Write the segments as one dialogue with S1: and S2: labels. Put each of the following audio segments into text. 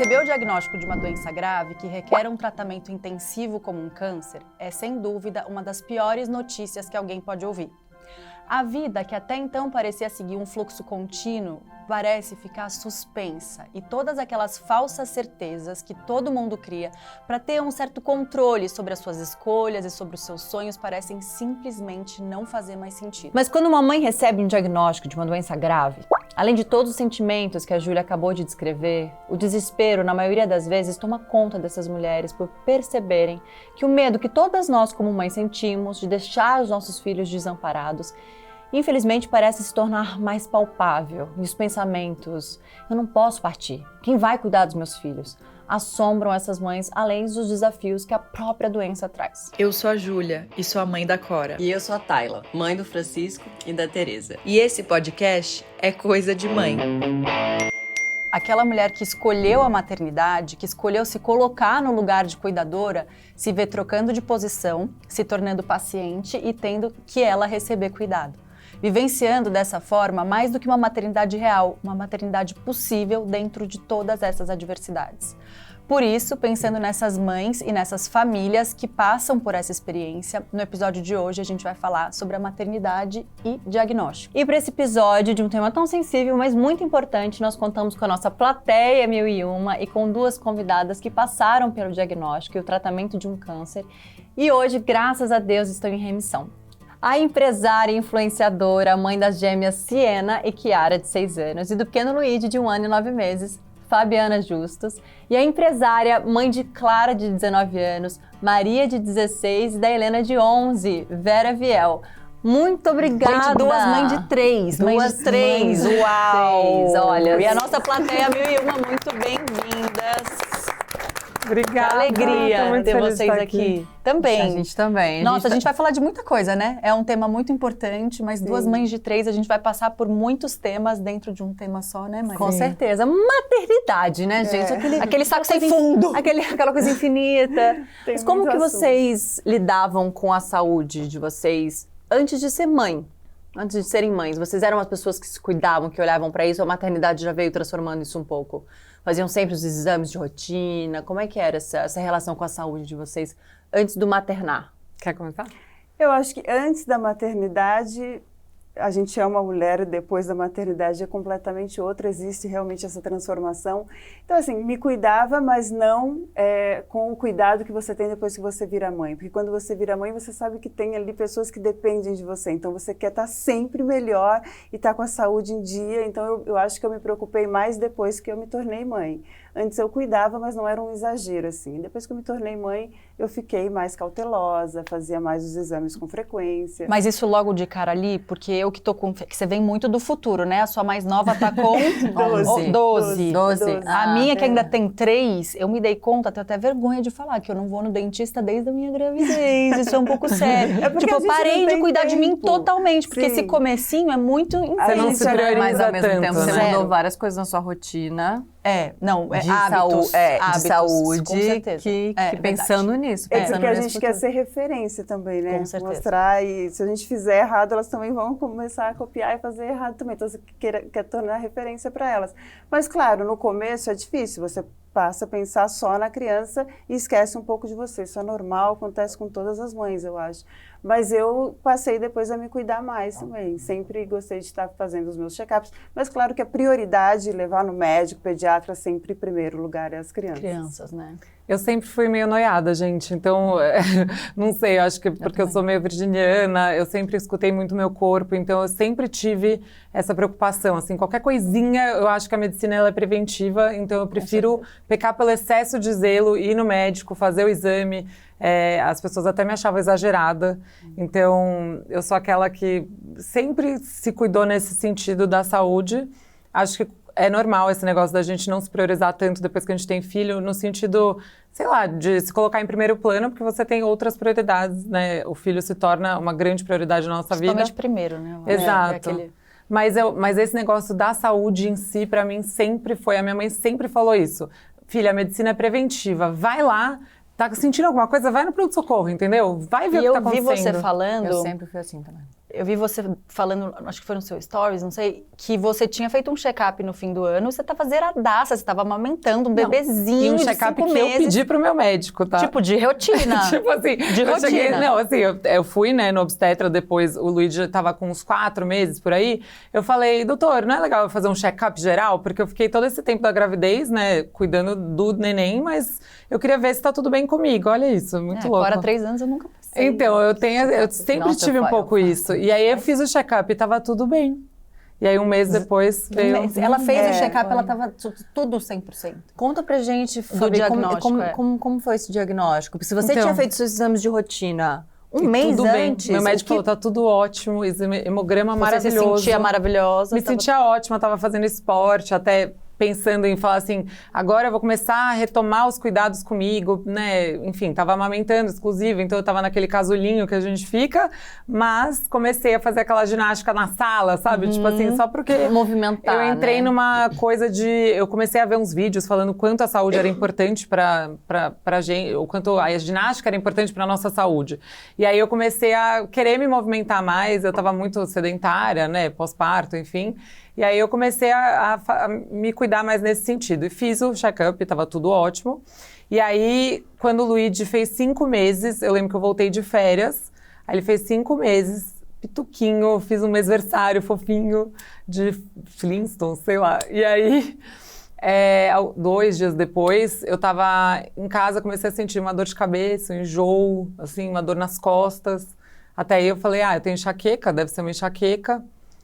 S1: Receber o diagnóstico de uma doença grave que requer um tratamento intensivo como um câncer é, sem dúvida, uma das piores notícias que alguém pode ouvir. A vida, que até então parecia seguir um fluxo contínuo, parece ficar suspensa e todas aquelas falsas certezas que todo mundo cria para ter um certo controle sobre as suas escolhas e sobre os seus sonhos parecem simplesmente não fazer mais sentido. Mas quando uma mãe recebe um diagnóstico de uma doença grave, além de todos os sentimentos que a Júlia acabou de descrever, o desespero, na maioria das vezes, toma conta dessas mulheres por perceberem que o medo que todas nós como mães sentimos de deixar os nossos filhos desamparados infelizmente parece se tornar mais palpável e os pensamentos, eu não posso partir, quem vai cuidar dos meus filhos? Assombram essas mães além dos desafios que a própria doença traz.
S2: Eu sou a Júlia e sou a mãe da Cora.
S3: E eu sou a Tayla, mãe do Francisco e da Teresa.
S2: E esse podcast é Coisa de Mãe.
S1: Aquela mulher que escolheu a maternidade, que escolheu se colocar no lugar de cuidadora, se vê trocando de posição, se tornando paciente e tendo que ela receber cuidado. Vivenciando dessa forma mais do que uma maternidade real, uma maternidade possível dentro de todas essas adversidades. Por isso, pensando nessas mães e nessas famílias que passam por essa experiência, no episódio de hoje a gente vai falar sobre a maternidade e diagnóstico. E para esse episódio de um tema tão sensível, mas muito importante, nós contamos com a nossa plateia 1001 e com duas convidadas que passaram pelo diagnóstico e o tratamento de um câncer e hoje, graças a Deus, estão em remissão. A empresária e influenciadora, mãe das gêmeas Siena e Kiara, de 6 anos, e do pequeno Luigi, de 1 ano e 9 meses, Fabiana Justus, e a empresária, mãe de Clara, de 19 anos, Maria, de 16, e da Helena, de 11, Vera Viel. Muito obrigada!
S4: Gente, duas mães de 3.
S1: Duas
S4: de 3.
S1: Uau!
S4: Olha.
S1: E a nossa plateia 1001, muito bem-vindas!
S4: Obrigada.
S1: Que alegria ter vocês aqui. Também.
S4: A gente também.
S1: Nossa, a gente vai falar de muita coisa, né? É um tema muito importante, mas duas mães de 3, a gente vai passar por muitos temas dentro de um tema só, né, Maria?
S4: Com certeza. Maternidade, né, gente?
S1: Aquele saco sem fundo.
S4: Aquela coisa infinita.
S5: Tem
S4: Mas como
S5: muito
S4: que
S5: assunto.
S4: vocês lidavam com a saúde de vocês antes de ser mãe? Antes de serem mães? Vocês eram as pessoas que se cuidavam, que olhavam pra isso? Ou a maternidade já veio transformando isso um pouco? Faziam sempre os exames de rotina? Como é que era essa relação com a saúde de vocês antes do maternar? Quer começar?
S5: Eu acho que antes da maternidade, a gente é uma mulher, depois da maternidade é completamente outra, existe realmente essa transformação. Então, assim, me cuidava, mas não com o cuidado que você tem depois que você vira mãe. Porque quando você vira mãe, você sabe que tem ali pessoas que dependem de você. Então, você quer estar sempre melhor e estar com a saúde em dia. Então, eu acho que eu me preocupei mais depois que eu me tornei mãe. Antes eu cuidava, mas não era um exagero, assim. Depois que eu me tornei mãe, eu fiquei mais cautelosa, fazia mais os exames com frequência.
S1: Mas isso logo de cara ali, porque eu que tô com... que você vem muito do futuro, né? A sua mais nova tá com 12.
S4: 12.
S1: A minha, que ainda tem 3, eu me dei conta, tenho até vergonha de falar, que eu não vou no dentista desde a minha gravidez. Isso é um pouco sério.
S5: porque
S1: Tipo,
S5: a
S1: eu
S5: gente
S1: parei
S5: não
S1: de
S5: tem
S1: cuidar de mim
S5: tempo.
S1: totalmente, porque
S5: Sim.
S1: esse comecinho é muito intenso.
S4: Você não se prioriza
S3: Mas ao mesmo
S4: tanto,
S3: tempo,
S4: você
S3: né?
S4: mudou várias coisas na sua rotina.
S1: De
S4: hábitos,
S1: hábitos,
S4: de saúde,
S1: com certeza.
S4: que
S1: É,
S4: pensando nisso.
S5: É
S4: Pensando
S5: porque a
S4: nesse
S5: gente quer
S4: futuro.
S5: ser referência também, né?
S1: Com certeza.
S5: Mostrar, e se a gente fizer errado, elas também vão começar a copiar e fazer errado também. Então, você quer tornar referência para elas. Mas, claro, no começo é difícil, você passa a pensar só na criança e esquece um pouco de você. Isso é normal, acontece com todas as mães, eu acho. Mas eu passei depois a me cuidar mais também. Sempre gostei de estar fazendo os meus check-ups. Mas claro que a prioridade, levar no médico, pediatra, sempre em primeiro lugar é as crianças.
S1: Crianças, né?
S6: Eu sempre fui meio noiada, gente, então, não sei, eu acho que porque eu sou meio virginiana, eu sempre escutei muito meu corpo, então eu sempre tive essa preocupação, assim, qualquer coisinha, eu acho que a medicina ela é preventiva, então eu prefiro pecar pelo excesso de zelo, ir no médico, fazer o exame, as pessoas até me achavam exagerada, então eu sou aquela que sempre se cuidou nesse sentido da saúde, acho que é normal esse negócio da gente não se priorizar tanto depois que a gente tem filho, no sentido, sei lá, de se colocar em primeiro plano, porque você tem outras prioridades, né? O filho se torna uma grande prioridade na nossa vida.
S1: Principalmente primeiro, né?
S6: Exato. Mas esse negócio da saúde em si, pra mim, sempre foi. A minha mãe sempre falou isso. Filha, a medicina é preventiva. Vai lá, tá sentindo alguma coisa? Vai no pronto-socorro, entendeu? Vai ver o que tá acontecendo.
S1: E eu vi você falando...
S4: Eu sempre fui assim também.
S1: Eu vi você falando, acho que foi no seu stories, não sei, que você tinha feito um check-up no fim do ano e você tava zeradaça, você tava amamentando um bebezinho
S6: E um
S1: de
S6: check-up
S1: 5
S6: que
S1: meses.
S6: eu pedi pro meu médico, tá?
S1: Tipo, de rotina.
S6: Tipo assim,
S1: De
S6: eu cheguei,
S1: rotina.
S6: não, assim, eu fui, né, no obstetra, depois o Luigi tava com uns 4 meses por aí, eu falei, doutor, não é legal eu fazer um check-up geral? Porque eu fiquei todo esse tempo da gravidez, né, cuidando do neném, mas eu queria ver se tá tudo bem comigo, olha isso, muito louco.
S1: Agora, 3 anos, eu nunca passei.
S6: Então, eu sempre
S4: Nossa,
S6: tive um
S4: eu
S6: pouco
S4: faço.
S6: isso, e aí eu fiz o check-up e tava tudo bem. E aí um mês depois veio...
S1: Ela fez o
S5: É,
S1: check-up, ela tava tudo 100%.
S4: Conta pra gente, Fabi,
S1: diagnóstico,
S4: como foi esse diagnóstico? Porque se você
S6: Então,
S4: tinha feito seus exames de rotina
S6: e
S4: mês
S6: tudo bem.
S4: antes...
S6: Meu
S4: o
S6: médico
S4: que-
S6: falou, tá tudo ótimo, hemograma
S1: Você
S6: maravilhoso.
S1: se sentia maravilhosa.
S6: Me sentia ótima, tava fazendo esporte, até pensando em falar assim, agora eu vou começar a retomar os cuidados comigo, né? Enfim, tava amamentando exclusivo, então eu tava naquele casulinho que a gente fica, mas comecei a fazer aquela ginástica na sala, sabe? Tipo assim, só porque
S4: Movimentar,
S6: eu entrei
S4: né?
S6: numa coisa de... Eu comecei a ver uns vídeos falando quanto a saúde era importante pra gente, o quanto a ginástica era importante pra nossa saúde. E aí eu comecei a querer me movimentar mais, eu tava muito sedentária, né? Pós-parto, enfim. E aí eu comecei a me cuidar mais nesse sentido. E fiz o check-up, estava tudo ótimo. E aí, quando o Luigi fez 5 meses, eu lembro que eu voltei de férias. Aí ele fez 5 meses, pituquinho, fiz um mêsversário fofinho de Flintstones, sei lá. E aí, 2 dias depois, eu estava em casa, comecei a sentir uma dor de cabeça, um enjoo, assim, uma dor nas costas. Até aí eu falei, eu tenho enxaqueca, deve ser uma enxaqueca.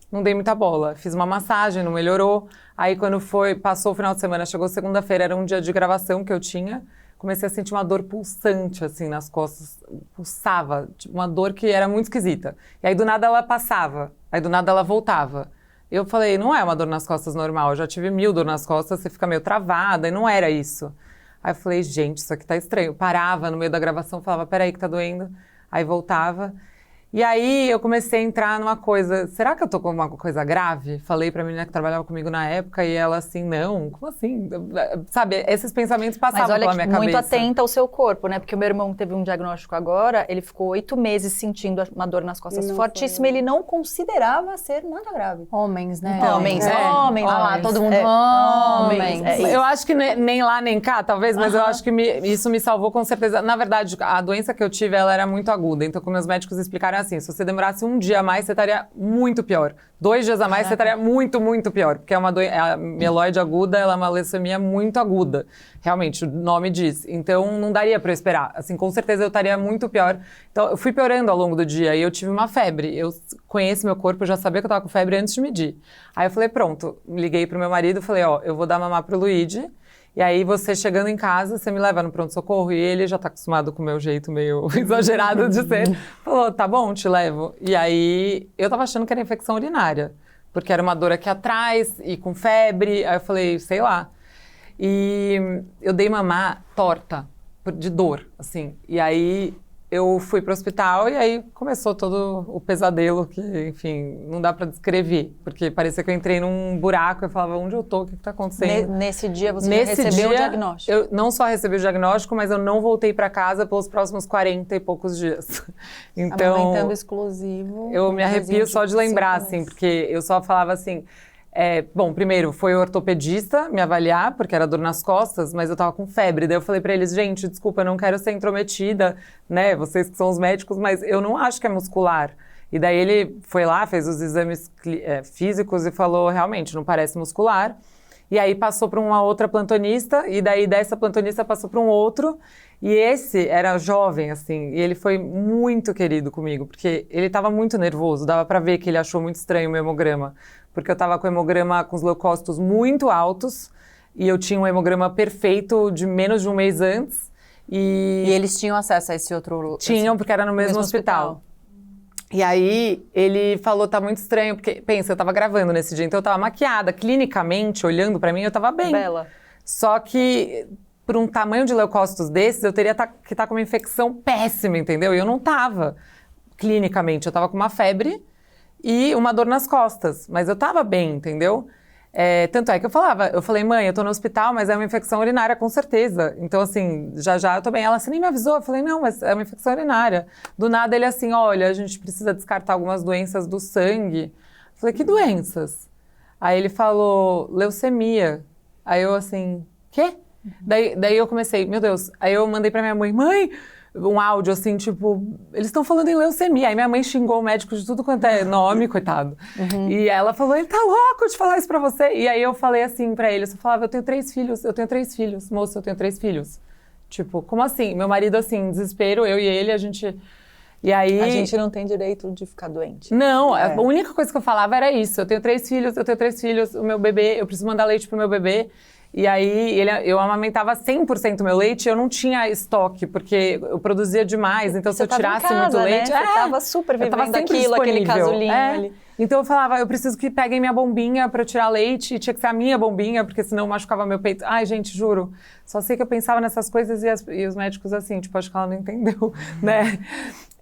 S6: Não dei muita bola. Fiz uma massagem, não melhorou. Aí quando passou o final de semana, chegou segunda-feira, era um dia de gravação que eu tinha. Comecei a sentir uma dor pulsante, assim, nas costas. Pulsava, tipo, uma dor que era muito esquisita. E aí do nada ela passava, aí do nada ela voltava. Eu falei, não é uma dor nas costas normal, eu já tive 1000 dor nas costas, você fica meio travada, e não era isso. Aí eu falei, gente, isso aqui tá estranho. Eu parava no meio da gravação, falava, peraí que tá doendo. Aí voltava. E aí eu comecei a entrar numa coisa, será que eu tô com uma coisa grave? Falei pra menina que trabalhava comigo na época e ela assim, não, como assim? Sabe, esses pensamentos passavam
S1: Mas
S6: pela
S1: olha,
S6: minha
S1: muito
S6: cabeça.
S1: atenta ao seu corpo, né? Porque o meu irmão teve um diagnóstico agora, ele ficou 8 meses sentindo uma dor nas costas
S5: E não
S1: fortíssima,
S5: foi-
S1: ele não considerava ser nada grave.
S4: Homens, né?
S1: Homens,
S4: Olha lá,
S1: homens.
S4: todo mundo...
S1: Homens.
S4: Homens.
S1: Isso.
S6: Eu acho que nem lá nem cá, talvez, mas eu acho que isso me salvou com certeza. Na verdade, a doença que eu tive, ela era muito aguda. Então, como meus médicos explicaram assim, se você demorasse um dia a mais, você estaria muito pior. 2 dias a mais, você estaria muito, muito pior. Porque a mieloide aguda, ela é uma leucemia muito aguda. Realmente, o nome diz. Então, não daria pra eu esperar. Assim, com certeza eu estaria muito pior. Então, eu fui piorando ao longo do dia e eu tive uma febre. Eu conheço meu corpo, eu já sabia que eu tava com febre antes de medir. Aí eu falei, pronto. Liguei pro meu marido, falei, eu vou dar mamar pro Luigi. E aí, você chegando em casa, você me leva no pronto-socorro. E ele já tá acostumado com o meu jeito meio exagerado de ser. Falou, tá bom, te levo. E aí, eu tava achando que era infecção urinária. Porque era uma dor aqui atrás e com febre. Aí eu falei, sei lá. E eu dei mamar torta, de dor, assim. E aí, eu fui pro hospital e aí começou todo o pesadelo que, enfim, não dá pra descrever. Porque parecia que eu entrei num buraco e falava, onde eu tô, o que tá acontecendo?
S1: Nesse dia você já recebeu o diagnóstico.
S6: Eu não só recebi o diagnóstico, mas eu não voltei pra casa pelos próximos 40 e poucos dias. Então,
S1: Amamentando exclusivo.
S6: eu me arrepio só de lembrar,
S1: 5
S6: assim,
S1: meses.
S6: porque eu só falava assim... bom, primeiro, foi o ortopedista me avaliar, porque era dor nas costas, mas eu tava com febre. Daí eu falei pra eles, gente, desculpa, eu não quero ser intrometida, né? Vocês que são os médicos, mas eu não acho que é muscular. E daí ele foi lá, fez os exames físicos e falou, realmente, não parece muscular. E aí passou para uma outra plantonista, e daí dessa plantonista passou para um outro. E esse era jovem, assim, e ele foi muito querido comigo, porque ele estava muito nervoso, dava para ver que ele achou muito estranho o meu hemograma. Porque eu estava com o hemograma com os leucócitos muito altos, e eu tinha um hemograma perfeito de menos de um mês antes.
S4: E eles tinham acesso a esse outro...
S6: Tinham, porque era no mesmo hospital. E aí, ele falou, tá muito estranho, porque, pensa, eu tava gravando nesse dia, então eu tava maquiada, clinicamente, olhando pra mim, eu tava bem.
S1: Bela.
S6: Só que, por um tamanho de leucócitos desses, eu teria que estar com uma infecção péssima, entendeu? E eu não tava, clinicamente, eu tava com uma febre e uma dor nas costas, mas eu tava bem, entendeu? Tanto é que eu falei, mãe, eu tô no hospital, mas é uma infecção urinária, com certeza. Então, assim, já eu tô bem. Ela, assim, nem me avisou. Eu falei, não, mas é uma infecção urinária. Do nada, ele assim, olha, a gente precisa descartar algumas doenças do sangue. Eu falei, que doenças? Aí ele falou, leucemia. Aí eu, assim, quê? Daí eu comecei, meu Deus. Aí eu mandei pra minha mãe, um áudio assim, tipo, eles estão falando em leucemia. Aí minha mãe xingou o médico de tudo quanto é nome, coitado. E ela falou, ele tá louco de falar isso pra você. E aí eu falei assim pra ele, eu só falava, eu tenho 3 filhos, moça, eu tenho 3 filhos. Tipo, como assim? Meu marido, assim, desespero, eu e ele, a gente... E aí...
S1: A gente não tem direito de ficar doente.
S6: Não, a única coisa que eu falava era isso. Eu tenho 3 filhos, o meu bebê, eu preciso mandar leite pro meu bebê. E aí, eu amamentava 100% meu leite e eu não tinha estoque, porque eu produzia demais. Então, se eu tirasse muito leite...
S1: Né? Você tava super vivendo aquilo, aquele casulinho ali.
S6: Então, eu falava, eu preciso que peguem minha bombinha pra eu tirar leite. E tinha que ser a minha bombinha, porque senão machucava meu peito. Ai, gente, juro. Só sei que eu pensava nessas coisas e os médicos assim, tipo, acho que ela não entendeu, né?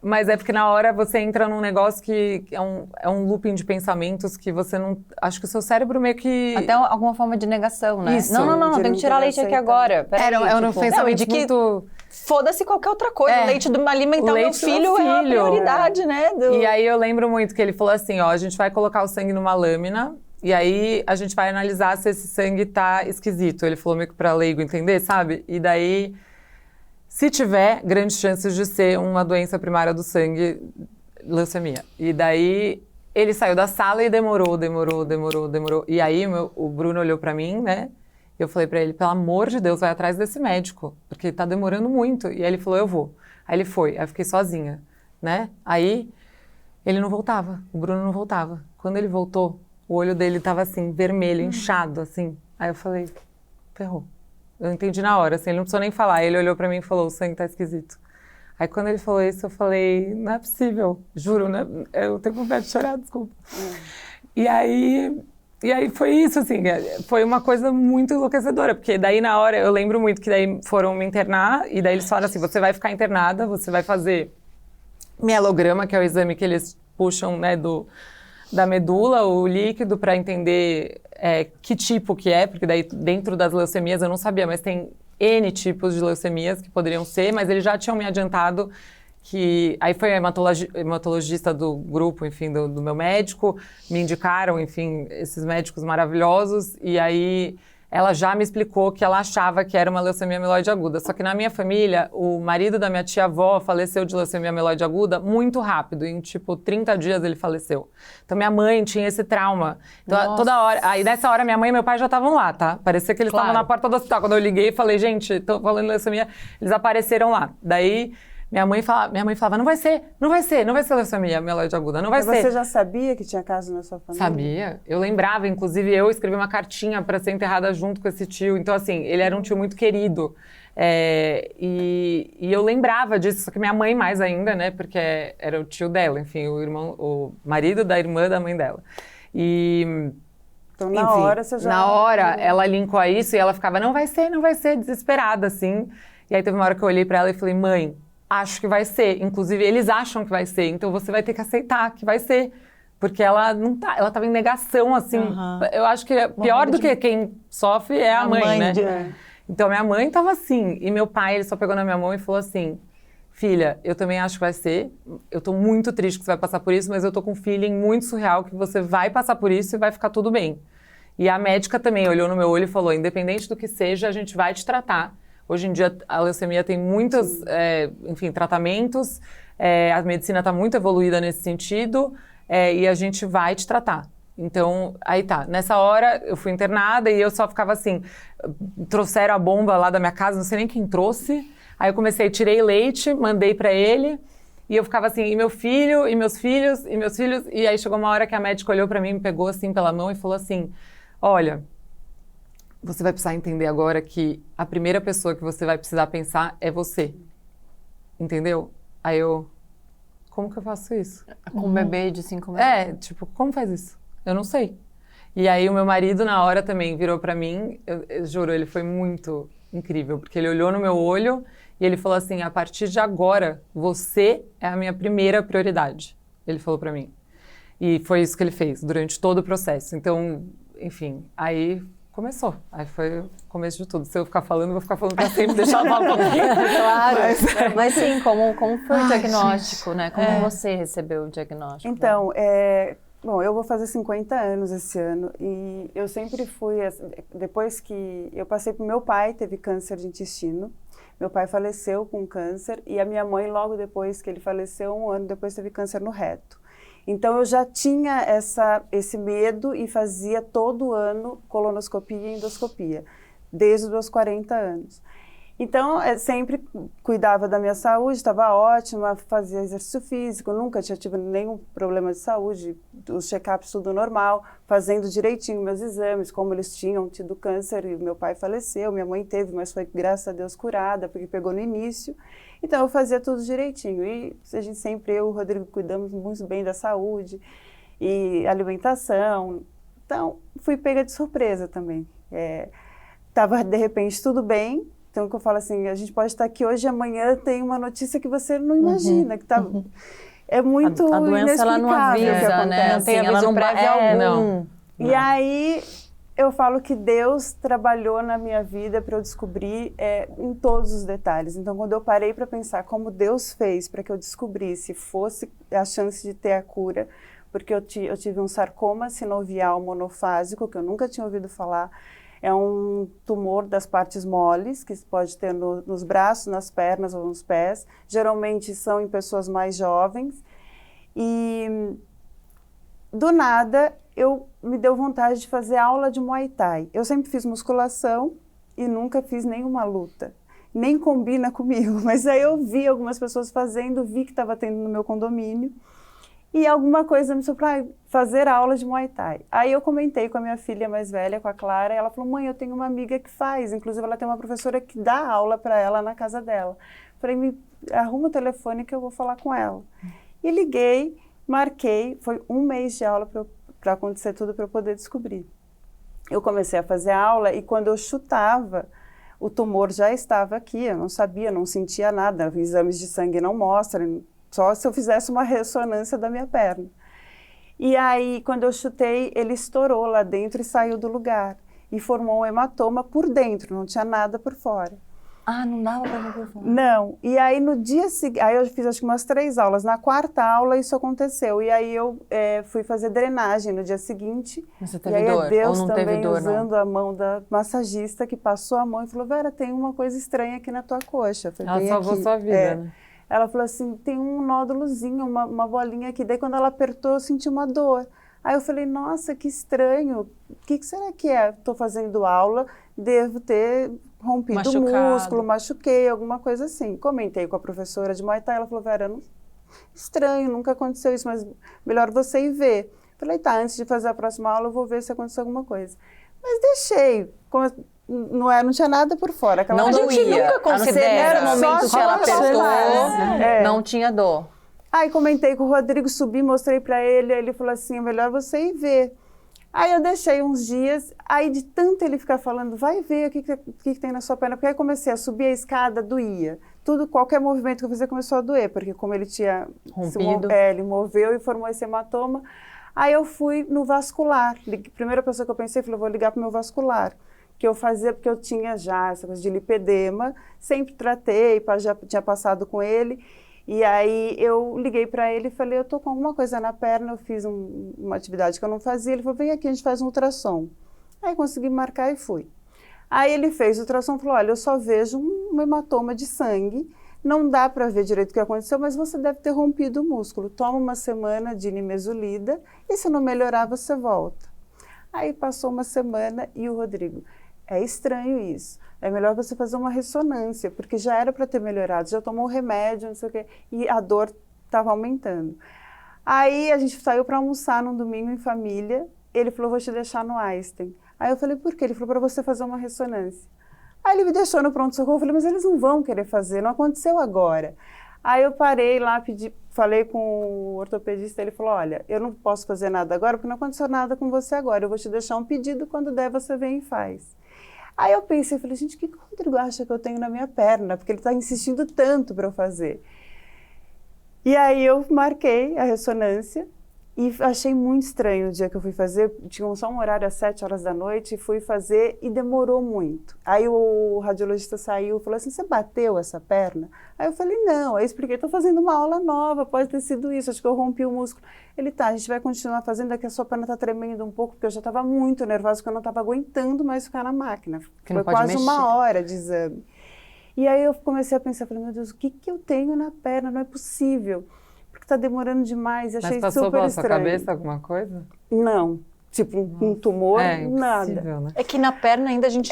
S6: Mas é porque na hora você entra num negócio que é um looping de pensamentos que você não... Acho que o seu cérebro meio que...
S1: Até alguma forma de negação, né?
S6: Isso.
S1: Não, tem que tirar leite aqui agora.
S6: Era um pensamento
S1: de que
S6: muito...
S1: Foda-se qualquer outra coisa. O leite do alimentar o meu filho é a prioridade, né?
S6: E aí eu lembro muito que ele falou assim, ó, a gente vai colocar o sangue numa lâmina e aí a gente vai analisar se esse sangue tá esquisito. Ele falou meio que pra leigo entender, sabe? E daí... Se tiver, grandes chances de ser uma doença primária do sangue, leucemia. E daí, ele saiu da sala e demorou. E aí, o Bruno olhou pra mim, né? E eu falei pra ele, pelo amor de Deus, vai atrás desse médico, porque tá demorando muito. E aí ele falou, eu vou. Aí ele foi, aí eu fiquei sozinha, né? Aí, ele não voltava, o Bruno não voltava. Quando ele voltou, o olho dele tava assim, vermelho, inchado, assim. Aí eu falei, ferrou. Eu entendi na hora, assim, ele não precisou nem falar. Ele olhou pra mim e falou, o sangue tá esquisito. Aí quando ele falou isso, eu falei, não é possível, juro, né? Eu tenho vontade de chorar, desculpa. E aí foi isso, assim, foi uma coisa muito enlouquecedora, porque daí na hora, eu lembro muito que daí foram me internar, e daí eles falaram assim, você vai ficar internada, você vai fazer mielograma, que é o exame que eles puxam, né, da medula, o líquido, para entender que tipo que é, porque daí dentro das leucemias eu não sabia, mas tem N tipos de leucemias que poderiam ser, mas eles já tinham me adiantado que... Aí foi a hematologista do grupo, enfim, do meu médico, me indicaram, enfim, esses médicos maravilhosos, e aí... Ela já me explicou que ela achava que era uma leucemia mieloide aguda. Só que na minha família, o marido da minha tia-avó faleceu de leucemia mieloide aguda muito rápido. Em, tipo, 30 dias ele faleceu. Então, minha mãe tinha esse trauma. Então, toda hora... Aí, nessa hora, minha mãe e meu pai já estavam lá, tá? Parecia que eles estavam na porta do hospital. Quando eu liguei, falei, gente, tô falando de leucemia. Eles apareceram lá. Daí... Minha mãe falava, não vai ser leucemia mieloide aguda, não vai ser.
S5: Mas você já sabia que tinha caso na sua família?
S6: Sabia. Eu lembrava, inclusive eu escrevi uma cartinha para ser enterrada junto com esse tio. Então, assim, ele era um tio muito querido. E eu lembrava disso, só que minha mãe mais ainda, né? Porque era o tio dela, enfim, o marido da irmã da mãe dela.
S5: Então, na hora você já...
S6: Na hora, ela linkou a isso e ela ficava, não vai ser, desesperada, assim. E aí teve uma hora que eu olhei para ela e falei, mãe, acho que vai ser. Inclusive, eles acham que vai ser. Então, você vai ter que aceitar que vai ser. Porque ela não tá... Ela tava em negação, assim. Eu acho que pior do que quem sofre é a mãe, né? Então, minha mãe tava assim. E meu pai, ele só pegou na minha mão e falou assim... Filha, eu também acho que vai ser. Eu tô muito triste que você vai passar por isso, mas eu tô com um feeling muito surreal que você vai passar por isso e vai ficar tudo bem. E a médica também olhou no meu olho e falou, independente do que seja, a gente vai te tratar. Hoje em dia, a leucemia tem muitos, enfim, tratamentos, a medicina está muito evoluída nesse sentido, e a gente vai te tratar. Então, aí tá. Nessa hora, eu fui internada e eu só ficava assim, trouxeram a bomba lá da minha casa, não sei nem quem trouxe. Aí eu tirei leite, mandei para ele, e eu ficava assim, e meu filho, e meus filhos, e meus filhos. E aí chegou uma hora que a médica olhou para mim, me pegou assim pela mão e falou assim, olha... Você vai precisar entender agora que a primeira pessoa que você vai precisar pensar é você. Entendeu? Aí eu... Como que eu faço isso?
S1: Com um bebê de 5 meses?
S6: Tipo, como faz isso? Eu não sei. E aí o meu marido, na hora, também virou pra mim. Eu juro, ele foi muito incrível. Porque ele olhou no meu olho e ele falou assim, a partir de agora, você é a minha primeira prioridade. Ele falou pra mim. E foi isso que ele fez durante todo o processo. Então... enfim, aí começou. Aí foi o começo de tudo. Se eu ficar falando, eu vou ficar falando pra sempre, deixar ela falar um pouquinho.
S4: Claro. Mas sim, como foi o
S5: Ai,
S4: diagnóstico, né? Como você recebeu o diagnóstico?
S5: Então, bom, eu vou fazer 50 anos esse ano e eu sempre fui, depois que eu passei pro meu pai, teve câncer de intestino, meu pai faleceu com câncer e a minha mãe, logo depois que ele faleceu, 1 ano depois, teve câncer no reto. Então, eu já tinha esse medo e fazia todo ano colonoscopia e endoscopia, desde os 40 anos. Então, sempre cuidava da minha saúde, estava ótima, fazia exercício físico, nunca tinha tido nenhum problema de saúde, os check-ups tudo normal, fazendo direitinho meus exames, como eles tinham tido câncer, e meu pai faleceu, minha mãe teve, mas foi, graças a Deus, curada, porque pegou no início. Então, eu fazia tudo direitinho. E a gente sempre, eu e o Rodrigo, cuidamos muito bem da saúde e alimentação. Então, fui pega de surpresa também. Estava, de repente, tudo bem. Então, que eu falo assim, a gente pode estar aqui hoje e amanhã tem uma notícia que você não imagina, que tá... É muito
S4: a doença, ela não avisa, né?
S1: Não tem
S4: assim,
S1: aviso prévio algum.
S6: Não.
S5: E aí, eu falo que Deus trabalhou na minha vida para eu descobrir em todos os detalhes. Então, quando eu parei para pensar como Deus fez para que eu descobrisse, fosse a chance de ter a cura, porque eu tive um sarcoma sinovial monofásico, que eu nunca tinha ouvido falar. É um tumor das partes moles, que se pode ter nos braços, nas pernas ou nos pés. Geralmente são em pessoas mais jovens. E, do nada, me deu vontade de fazer aula de Muay Thai. Eu sempre fiz musculação e nunca fiz nenhuma luta. Nem combina comigo, mas aí eu vi algumas pessoas fazendo, vi que estava tendo no meu condomínio. E alguma coisa me surpreendeu, fazer aula de Muay Thai. Aí eu comentei com a minha filha mais velha, com a Clara, e ela falou, mãe, eu tenho uma amiga que faz, inclusive ela tem uma professora que dá aula para ela na casa dela. Falei, me arruma o telefone que eu vou falar com ela. E liguei, marquei, foi 1 mês de aula para acontecer tudo, para eu poder descobrir. Eu comecei a fazer aula e quando eu chutava, o tumor já estava aqui, eu não sabia, não sentia nada, exames de sangue não mostram, só se eu fizesse uma ressonância da minha perna. E aí, quando eu chutei, ele estourou lá dentro e saiu do lugar. E formou um hematoma por dentro, não tinha nada por fora.
S4: Ah, não dava para ver por fora?
S5: Não. E aí, no dia seguinte, aí eu fiz acho que umas 3 aulas. Na 4ª aula, isso aconteceu. E aí, eu fui fazer drenagem no dia seguinte.
S4: Você
S5: E
S4: teve
S5: aí,
S4: dor?
S5: Deus
S4: Ou não
S5: também
S4: teve dor,
S5: usando
S4: não?
S5: a mão da massagista, que passou a mão e falou, Vera, tem uma coisa estranha aqui na tua coxa. Eu falei,
S6: Ela
S5: "Bem
S6: salvou
S5: aqui."
S6: sua vida, né?
S5: Ela falou assim, tem um nódulozinho, uma bolinha aqui. Daí, quando ela apertou, eu senti uma dor. Aí eu falei, nossa, que estranho. O que será que é? Estou fazendo aula, devo ter rompido o músculo, machuquei, alguma coisa assim. Comentei com a professora de Muay Thai, ela falou, Vera, estranho, nunca aconteceu isso, mas melhor você ir ver. Falei, tá, antes de fazer a próxima aula, eu vou ver se aconteceu alguma coisa. Mas deixei, não tinha nada por fora.
S4: Não doía. A gente nunca considera o momento que ela apertou, não tinha dor.
S5: Aí comentei com o Rodrigo, subi, mostrei para ele, aí ele falou assim, é melhor você ir ver. Aí eu deixei uns dias, aí de tanto ele ficar falando, vai ver o que tem na sua perna, porque aí comecei a subir a escada, doía. Qualquer movimento que eu fazia começou a doer, porque como ele tinha
S4: rompido,
S5: ele moveu e formou esse hematoma. Aí eu fui no vascular, primeira pessoa que eu pensei, falei, vou ligar para o meu vascular, que eu fazia porque eu tinha já essa coisa de lipedema, sempre tratei, já tinha passado com ele. E aí eu liguei para ele e falei, eu tô com alguma coisa na perna, eu fiz uma atividade que eu não fazia. Ele falou, vem aqui, a gente faz um ultrassom. Aí consegui marcar e fui. Aí ele fez o ultrassom e falou, olha, eu só vejo um hematoma de sangue, não dá para ver direito o que aconteceu, mas você deve ter rompido o músculo. Toma uma semana de nimesulida e se não melhorar, você volta. Aí passou uma semana e o Rodrigo, é estranho isso. É melhor você fazer uma ressonância, porque já era para ter melhorado, já tomou remédio, não sei o quê, e a dor estava aumentando. Aí a gente saiu para almoçar num domingo em família, ele falou, vou te deixar no Einstein. Aí eu falei, por quê? Ele falou, para você fazer uma ressonância. Aí ele me deixou no pronto-socorro, eu falei, mas eles não vão querer fazer, não aconteceu agora. Aí eu parei lá, falei com o ortopedista, ele falou, olha, eu não posso fazer nada agora, porque não aconteceu nada com você agora, eu vou te deixar um pedido, quando der você vem e faz. Aí eu pensei, falei, gente, o que o Rodrigo acha que eu tenho na minha perna? Porque ele está insistindo tanto para eu fazer. E aí eu marquei a ressonância E achei muito estranho o dia que eu fui fazer, tinha só um horário às 7 horas da noite, e fui fazer e demorou muito. Aí o radiologista saiu e falou assim, você bateu essa perna? Aí eu falei, não. Aí eu expliquei, estou fazendo uma aula nova, pode ter sido isso, acho que eu rompi o músculo. Ele, tá, a gente vai continuar fazendo, daqui a sua perna está tremendo um pouco, porque eu já estava muito nervosa, porque eu não estava aguentando mais ficar na máquina. Foi quase uma hora de exame. E aí eu comecei a pensar, falei, meu Deus, o que eu tenho na perna? Não é possível. Porque tá demorando demais, achei
S6: Mas passou
S5: super
S6: pela
S5: estranho.
S6: sua cabeça alguma coisa?
S5: Não, tipo um tumor, nada.
S6: Impossível, né?
S1: É que na perna ainda a gente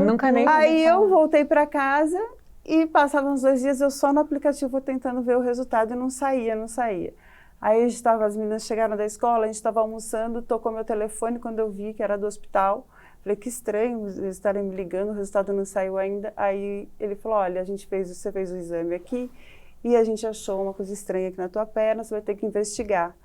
S6: Nunca nem...
S5: Aí eu voltei para casa e passavam uns 2 dias eu só no aplicativo tentando ver o resultado e não saía. Aí as meninas chegaram da escola, a gente estava almoçando, tocou meu telefone quando eu vi que era do hospital. Falei, que estranho eles estarem me ligando, o resultado não saiu ainda. Aí ele falou, olha, você fez o exame aqui, e a gente achou uma coisa estranha aqui na tua perna, você vai ter que investigar.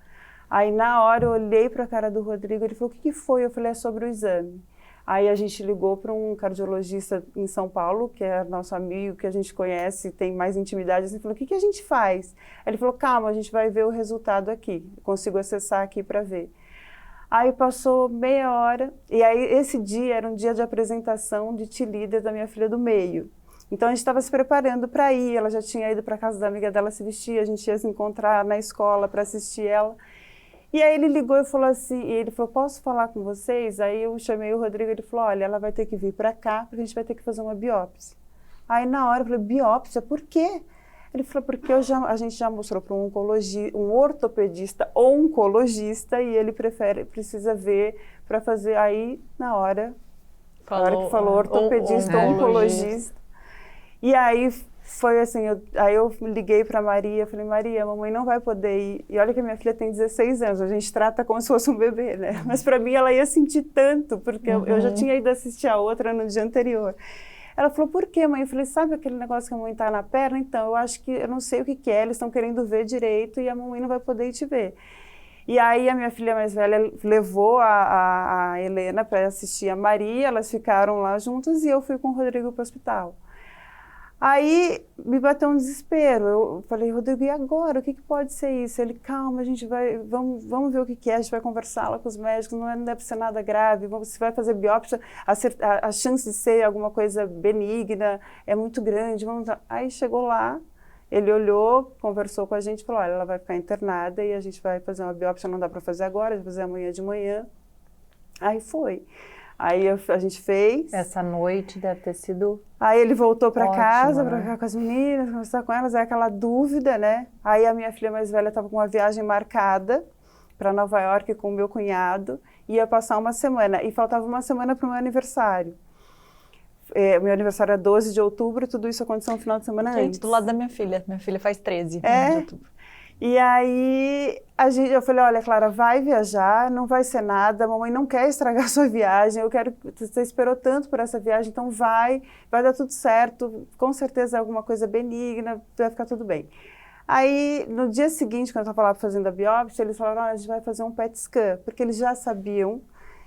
S5: Aí, na hora, eu olhei para a cara do Rodrigo, ele falou, o que foi? Eu falei, é sobre o exame. Aí a gente ligou para um cardiologista em São Paulo, que é nosso amigo, que a gente conhece, tem mais intimidade. Ele falou, o que a gente faz? Aí ele falou, calma, a gente vai ver o resultado aqui. Eu consigo acessar aqui para ver. Aí passou meia hora, e aí esse dia era um dia de apresentação de T-Líder da minha filha do meio. Então a gente estava se preparando para ir, ela já tinha ido para casa da amiga dela se vestir, a gente ia se encontrar na escola para assistir ela. E aí ele ligou e falou assim, e ele falou, posso falar com vocês? Aí eu chamei o Rodrigo e ele falou, olha, ela vai ter que vir para cá, porque a gente vai ter que fazer uma biópsia. Aí na hora eu falei, biópsia? Por quê? Ele falou, porque a gente já mostrou para um ortopedista ou oncologista, e ele precisa ver para fazer. Aí, na hora que falou ortopedista ou oncologista. E aí foi assim, aí eu liguei para Maria, falei, Maria, a mamãe não vai poder ir. E olha que a minha filha tem 16 anos, a gente trata como se fosse um bebê, né? Mas para mim ela ia sentir tanto, porque eu já tinha ido assistir a outra no dia anterior. Ela falou, por quê, mãe? Eu falei, sabe aquele negócio que a mamãe tá na perna? Então, eu acho que, eu não sei o que é, eles estão querendo ver direito e a mamãe não vai poder ir te ver. E aí a minha filha mais velha levou a Helena para assistir a Maria, elas ficaram lá juntas e eu fui com o Rodrigo para o hospital. Aí me bateu um desespero, eu falei, Rodrigo, e agora? O que pode ser isso? Ele, calma, a gente vamos ver o que é, a gente vai conversar lá com os médicos, não deve ser nada grave, você vai fazer biópsia, a chance de ser alguma coisa benigna é muito grande. Aí chegou lá, ele olhou, conversou com a gente, falou, olha, ela vai ficar internada e a gente vai fazer uma biópsia, não dá para fazer agora, vai fazer amanhã de manhã. Aí foi. Aí a gente fez.
S4: Essa noite deve ter sido...
S5: Aí ele voltou para casa,
S4: né?
S5: para ficar com as meninas, conversar com elas, aí aquela dúvida, né? Aí a minha filha mais velha estava com uma viagem marcada para Nova York com o meu cunhado, ia passar uma semana, e faltava uma semana para o meu aniversário. Meu aniversário é 12 de outubro, tudo isso aconteceu no final de semana antes.
S1: do lado da minha filha faz 13 de outubro.
S5: E aí eu falei, olha, Clara, vai viajar, não vai ser nada, a mamãe não quer estragar a sua viagem, você esperou tanto por essa viagem, então vai dar tudo certo, com certeza é alguma coisa benigna, vai ficar tudo bem. Aí, no dia seguinte, quando eu estava lá fazendo a biópsia, eles falaram, a gente vai fazer um PET scan, porque eles já sabiam,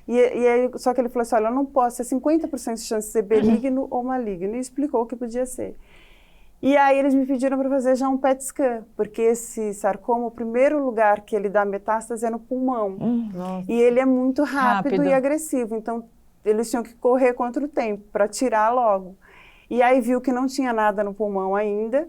S5: e aí, só que ele falou assim, olha, eu não posso, é 50% de chance de ser benigno ou maligno, e explicou o que podia ser. E aí eles me pediram para fazer já um PET scan, porque esse sarcoma, o primeiro lugar que ele dá metástase é no pulmão. E ele é muito rápido e agressivo, então eles tinham que correr contra o tempo para tirar logo. E aí viu que não tinha nada no pulmão ainda,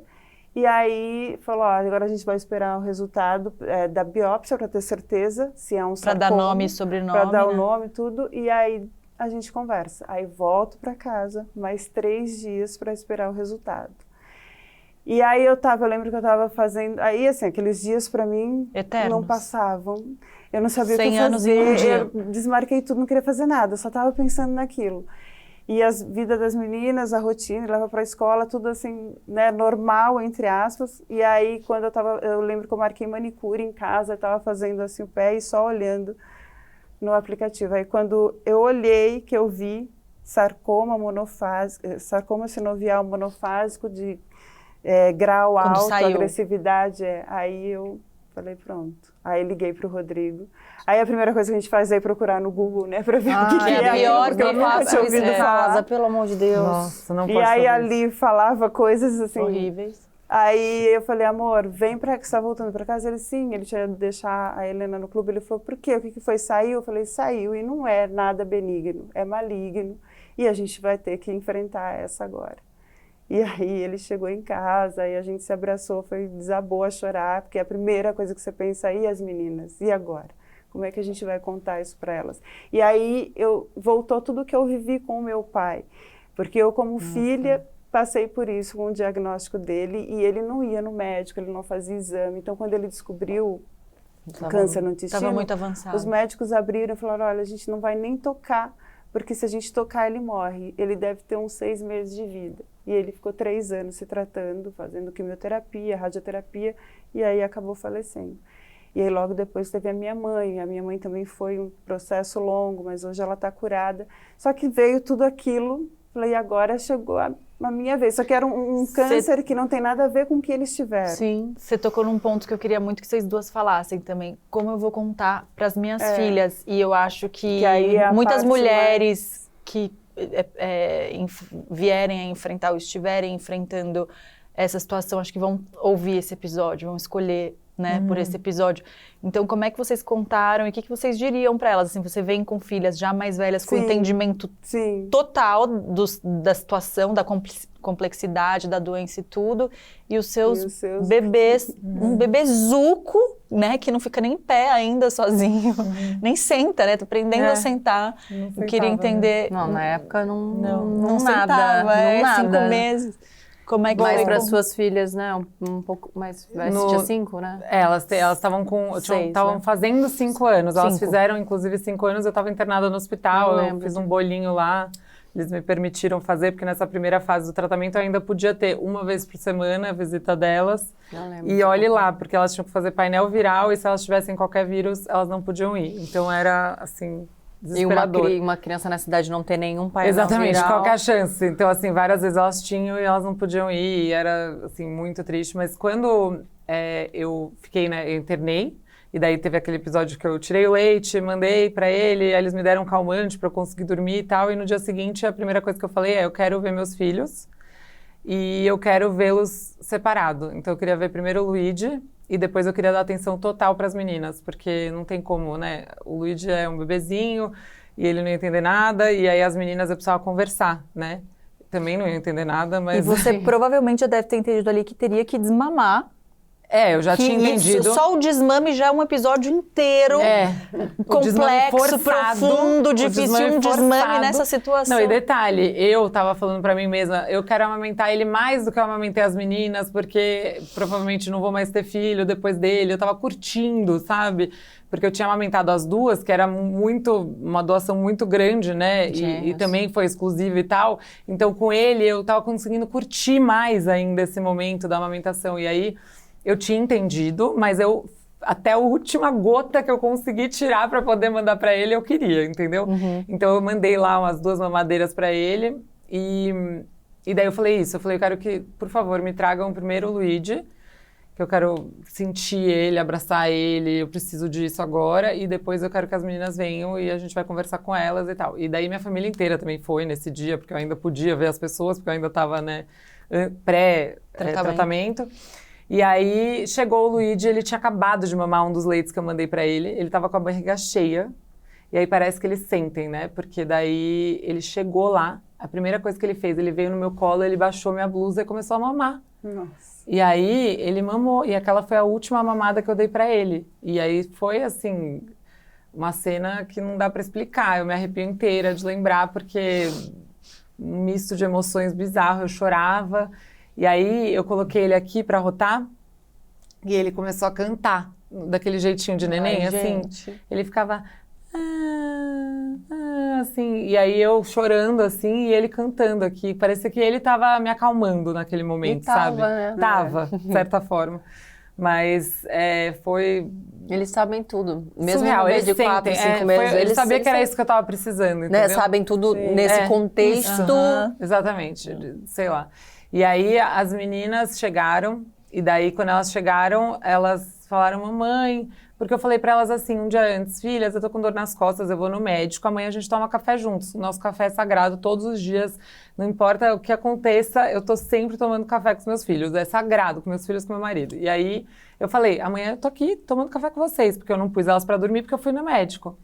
S5: e aí falou, agora a gente vai esperar o resultado da biópsia para ter certeza se é um sarcoma.
S1: Para dar nome e sobrenome.
S5: Para dar o nome e tudo, e aí a gente conversa. Aí volto para casa, mais 3 dias para esperar o resultado. E aí eu lembro que eu estava fazendo, aí assim, aqueles dias para mim
S1: Eternos.
S5: Não passavam, eu não sabia o que
S1: 100 anos em um dia.
S5: eu desmarquei tudo, não queria fazer nada, eu só estava pensando naquilo. E a vida das meninas, a rotina, leva para a escola, tudo assim, né, normal, entre aspas. E aí quando eu lembro que eu marquei manicure em casa, estava fazendo assim o pé e só olhando no aplicativo. Aí quando eu olhei, que eu vi sarcoma monofásico, sarcoma sinovial monofásico de grau
S1: Quando
S5: alto,
S1: saiu.
S5: agressividade, aí eu falei, pronto. Aí liguei pro Rodrigo. Aí a primeira coisa que a gente faz é procurar no Google, né, pra ver o que
S1: é
S5: é.
S1: pior
S5: porque
S1: que
S5: eu nunca tinha ouvido falar.
S4: pelo amor de Deus.
S6: Nossa, não
S5: E
S6: pode
S5: aí
S6: fazer
S5: ali falava coisas assim...
S1: Horríveis.
S5: Aí eu falei, amor, vem pra cá, você tá voltando pra casa? Ele, sim, ele tinha ido deixar a Helena no clube. Ele falou, por quê? O que foi? Saiu? Eu falei, saiu, e não é nada benigno, é maligno. E a gente vai ter que enfrentar essa agora. E aí ele chegou em casa, aí a gente se abraçou, desabou a chorar, porque é a primeira coisa que você pensa, e as meninas? E agora? Como é que a gente vai contar isso para elas? E aí voltou tudo que eu vivi com o meu pai, porque eu como filha passei por isso com o diagnóstico dele, e ele não ia no médico, ele não fazia exame. Então quando ele descobriu câncer no intestino,
S1: Estava muito avançado.
S5: Os médicos abriram e falaram, olha, a gente não vai nem tocar, porque se a gente tocar ele morre, ele deve ter uns 6 meses de vida. E ele ficou 3 anos se tratando, fazendo quimioterapia, radioterapia, e aí acabou falecendo. E aí logo depois teve a minha mãe também foi um processo longo, mas hoje ela está curada. Só que veio tudo aquilo, falei, agora chegou a minha vez. Só que era um câncer que não tem nada a ver com o que eles tiveram.
S1: Sim, você tocou num ponto que eu queria muito que vocês duas falassem também. Como eu vou contar para as minhas filhas? E eu acho que
S5: aí é
S1: muitas mulheres que vierem a enfrentar ou estiverem enfrentando essa situação, acho que vão ouvir esse episódio, vão escolher, né, por esse episódio. Então, como é que vocês contaram e o que vocês diriam para elas? Assim, você vem com filhas já mais velhas, com entendimento total da situação, da complexidade da doença e tudo, e os seus bebês, um bebezuco, né, que não fica nem em pé ainda sozinho, nem senta, né, tô aprendendo a sentar. Eu queria entender...
S4: Não, na época não
S1: nada,
S4: nada.
S1: 5 meses. Como é que
S4: Mas
S1: foi?
S4: para suas filhas, né, um pouco mais, tinha 5, né?
S6: Elas estavam estavam fazendo 5 anos. Elas
S1: 5.
S6: fizeram, inclusive, 5 anos. Eu estava internada no hospital, eu fiz um bolinho lá. Eles me permitiram fazer, porque nessa primeira fase do tratamento eu ainda podia ter 1 vez por semana a visita delas. E olhe lá, porque elas tinham que fazer painel viral e se elas tivessem qualquer vírus, elas não podiam ir. Então era, assim, desesperador.
S4: E uma criança na cidade não ter nenhum painel
S6: Exatamente,
S4: viral.
S6: qualquer chance. Então, assim, várias vezes elas tinham e elas não podiam ir. E era, assim, muito triste. Mas quando eu fiquei, né, eu internei, e daí teve aquele episódio que eu tirei o leite, mandei pra ele, aí eles me deram um calmante pra eu conseguir dormir e tal. E no dia seguinte, a primeira coisa que eu falei eu quero ver meus filhos e eu quero vê-los separado. Então, eu queria ver primeiro o Luigi e depois eu queria dar atenção total pras meninas, porque não tem como, né? O Luigi é um bebezinho e ele não ia entender nada, e aí as meninas eu precisava conversar, né? Também não ia entender nada, mas...
S1: E você provavelmente já deve ter entendido ali que teria que desmamar.
S6: Eu já tinha entendido.
S1: Só o desmame já é um episódio inteiro complexo, profundo, difícil, um desmame nessa situação.
S6: Não, e detalhe, eu tava falando pra mim mesma, eu quero amamentar ele mais do que eu amamentei as meninas, porque provavelmente não vou mais ter filho depois dele. Eu tava curtindo, sabe? Porque eu tinha amamentado as duas, que era uma doação muito grande, né? E também foi exclusiva e tal. Então, com ele, eu tava conseguindo curtir mais ainda esse momento da amamentação. E aí... eu tinha entendido, mas até a última gota que eu consegui tirar para poder mandar para ele, eu queria, entendeu? Então eu mandei lá umas 2 mamadeiras para ele e daí eu falei isso, eu quero que, por favor, me tragam primeiro o Luigi, que eu quero sentir ele, abraçar ele, eu preciso disso agora, e depois eu quero que as meninas venham e a gente vai conversar com elas e tal. E daí minha família inteira também foi nesse dia, porque eu ainda podia ver as pessoas, porque eu ainda estava, né, pré-tratamento. E aí chegou o Luigi, ele tinha acabado de mamar um dos leites que eu mandei pra ele, ele tava com a barriga cheia, e aí parece que eles sentem, né? Porque daí ele chegou lá, a primeira coisa que ele fez, ele veio no meu colo, ele baixou minha blusa e começou a mamar.
S5: Nossa.
S6: E aí ele mamou, e aquela foi a última mamada que eu dei pra ele. E aí foi assim, uma cena que não dá pra explicar, eu me arrepio inteira de lembrar, porque um misto de emoções bizarro, eu chorava. E aí eu coloquei ele aqui pra rotar e ele começou a cantar daquele jeitinho de neném, assim. Ele ficava assim, e aí eu chorando assim e ele cantando aqui. Parecia que ele tava me acalmando naquele momento, sabe?
S4: Né?
S6: Tava, de certa forma. Mas foi...
S4: Eles sabem tudo. Mesmo
S6: surreal,
S4: no meio
S6: eles
S4: de 4, 5 meses.
S6: Eles sabiam que era isso que eu tava precisando, entendeu?
S4: Né? Sabem tudo nesse contexto.
S6: Exatamente, sei lá. E aí as meninas chegaram, e daí quando elas chegaram, elas médicos falaram, mamãe, porque eu falei pra elas assim, um dia antes, filhas, eu tô com dor nas costas, eu vou no médico, amanhã a gente toma café juntos. O nosso café é sagrado todos os dias, não importa o que aconteça, eu tô sempre tomando café com os meus filhos, é sagrado com meus filhos e com meu marido. E aí eu falei, amanhã eu tô aqui tomando café com vocês, porque eu não pus elas pra dormir, porque eu fui no médico.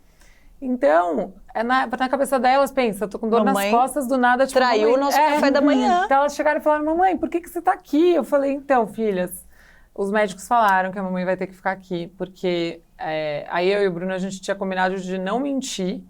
S6: Então, na cabeça delas, pensa, eu tô com dor
S1: Mamãe
S6: nas costas, do nada, tipo,
S1: traiu
S6: mamãe,
S1: o nosso café da manhã.
S6: Então elas chegaram e falaram, mamãe, por que você tá aqui? Eu falei, então, filhas, os médicos falaram que a mamãe vai ter que ficar aqui, porque aí eu e o Bruno, a gente tinha combinado de não mentir,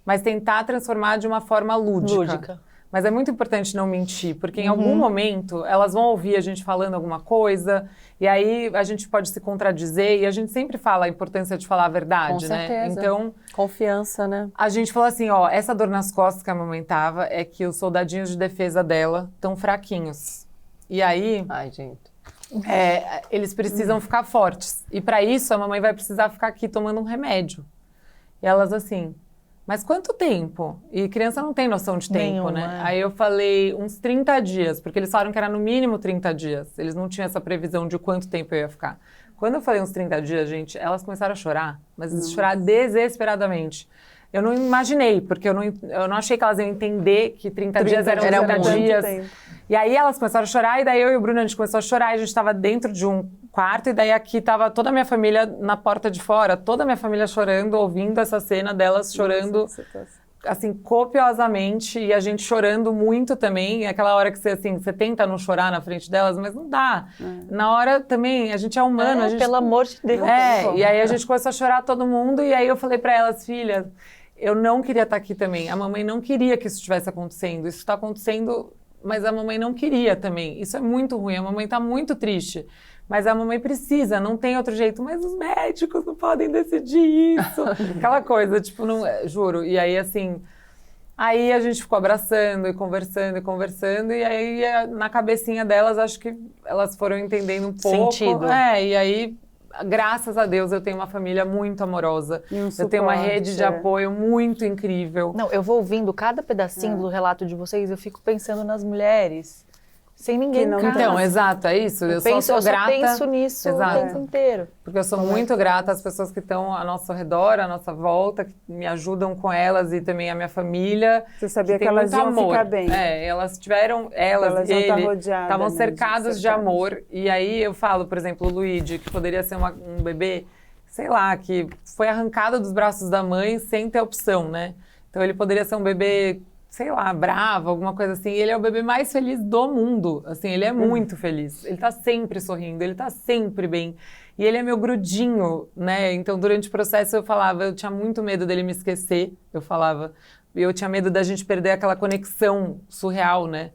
S6: mas tentar transformar de uma forma lúdica. Mas é muito importante não mentir, porque em algum momento elas vão ouvir a gente falando alguma coisa, e aí a gente pode se contradizer, e a gente sempre fala a importância de falar a verdade,
S4: Com
S6: né?
S4: certeza.
S6: Então,
S4: Confiança, né?
S6: a gente falou assim, ó, essa dor nas costas que a mamãe tava é que os soldadinhos de defesa dela estão fraquinhos. E aí,
S4: Ai, gente.
S6: eles precisam ficar fortes. E para isso, a mamãe vai precisar ficar aqui tomando um remédio. E elas assim, mas quanto tempo? E criança não tem noção de tempo,
S1: Nenhuma,
S6: né? Aí eu falei uns 30 dias, porque eles falaram que era no mínimo 30 dias. Eles não tinham essa previsão de quanto tempo eu ia ficar. Quando eu falei uns 30 dias, gente, elas começaram a chorar, mas chorar desesperadamente. Eu não imaginei, porque eu não achei que elas iam entender que 30 dias eram 30 dias. E aí elas começaram a chorar, e daí eu e o Bruno, a gente começou a chorar, e a gente estava dentro de um quarto, e daí aqui estava toda a minha família na porta de fora, toda a minha família chorando, ouvindo essa cena delas chorando, assim, copiosamente, e a gente chorando muito também, aquela hora que você tenta não chorar na frente delas, mas não dá. Na hora também, a gente é humano. A gente,
S1: pelo amor de Deus.
S6: e aí a gente começou a chorar todo mundo, e aí eu falei para elas, filhas, eu não queria estar aqui também. A mamãe não queria que isso estivesse acontecendo. Isso está acontecendo, mas a mamãe não queria também. Isso é muito ruim. A mamãe está muito triste. Mas a mamãe precisa, não tem outro jeito. Mas os médicos não podem decidir isso. Aquela coisa, tipo, não, juro. E aí, assim, aí a gente ficou abraçando e conversando e conversando. E aí, na cabecinha delas, acho que elas foram entendendo um pouco.
S1: Sentido.
S6: E aí, graças a Deus, eu tenho uma família muito amorosa. Eu tenho uma rede de apoio muito incrível.
S1: Não, eu vou ouvindo cada pedacinho do relato de vocês, eu fico pensando nas mulheres, sem ninguém em casa.
S6: Então, exato, é isso. Eu sou grata.
S1: Eu só penso nisso o tempo inteiro.
S6: Porque eu sou muito grata às pessoas que estão ao nosso redor, à nossa volta, que me ajudam com elas e também a minha família.
S5: Você sabia que elas iam ficar bem.
S6: Elas tiveram, elas e ele, estavam cercadas de amor. E aí eu falo, por exemplo, o Luigi, que poderia ser um bebê, sei lá, que foi arrancado dos braços da mãe sem ter opção, né? Então ele poderia ser um bebê, sei lá, bravo, alguma coisa assim. Ele é o bebê mais feliz do mundo. Assim, ele é muito feliz. Ele tá sempre sorrindo, ele tá sempre bem. E ele é meu grudinho, né? Então, durante o processo, eu falava, eu tinha muito medo dele me esquecer. Eu falava, eu tinha medo da gente perder aquela conexão surreal, né?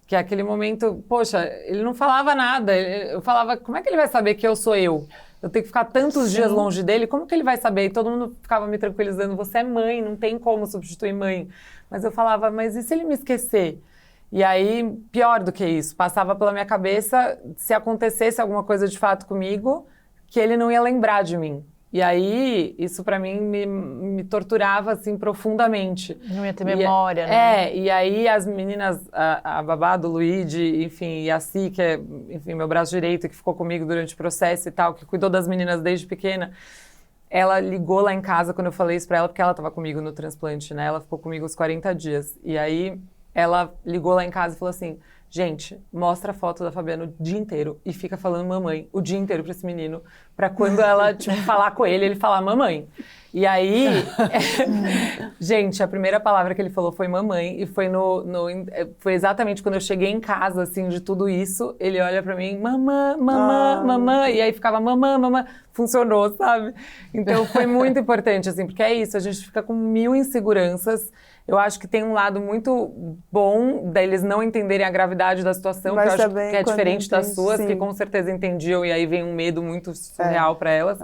S6: Que é aquele momento, poxa, ele não falava nada. Eu falava, como é que ele vai saber que eu sou eu? Eu tenho que ficar tantos dias longe dele, como que ele vai saber? E todo mundo ficava me tranquilizando, você é mãe, não tem como substituir mãe. Mas eu falava, mas e se ele me esquecer? E aí, pior do que isso, passava pela minha cabeça, se acontecesse alguma coisa de fato comigo, que ele não ia lembrar de mim. E aí, isso pra mim me torturava, assim, profundamente.
S1: Não ia ter memória, né?
S6: E aí as meninas, a babá do Luigi, enfim, e a Si, que é, enfim, meu braço direito, que ficou comigo durante o processo e tal, que cuidou das meninas desde pequena, ela ligou lá em casa quando eu falei isso pra ela, porque ela tava comigo no transplante, né? Ela ficou comigo os 40 dias. E aí, ela ligou lá em casa e falou assim, gente, mostra a foto da Fabiana o dia inteiro e fica falando mamãe o dia inteiro pra esse menino, pra quando ela, tipo, falar com ele falar mamãe. E aí, gente, a primeira palavra que ele falou foi mamãe, e foi foi exatamente quando eu cheguei em casa, assim, de tudo isso, ele olha pra mim, mamã, mamã, mamã, e aí ficava mamã, mamã, funcionou, sabe? Então foi muito importante, assim, porque é isso, a gente fica com 1000 inseguranças. Eu acho que tem um lado muito bom deles não entenderem a gravidade da situação, que eu acho que é diferente das suas, que com certeza entendiam, e aí vem um medo muito surreal para elas.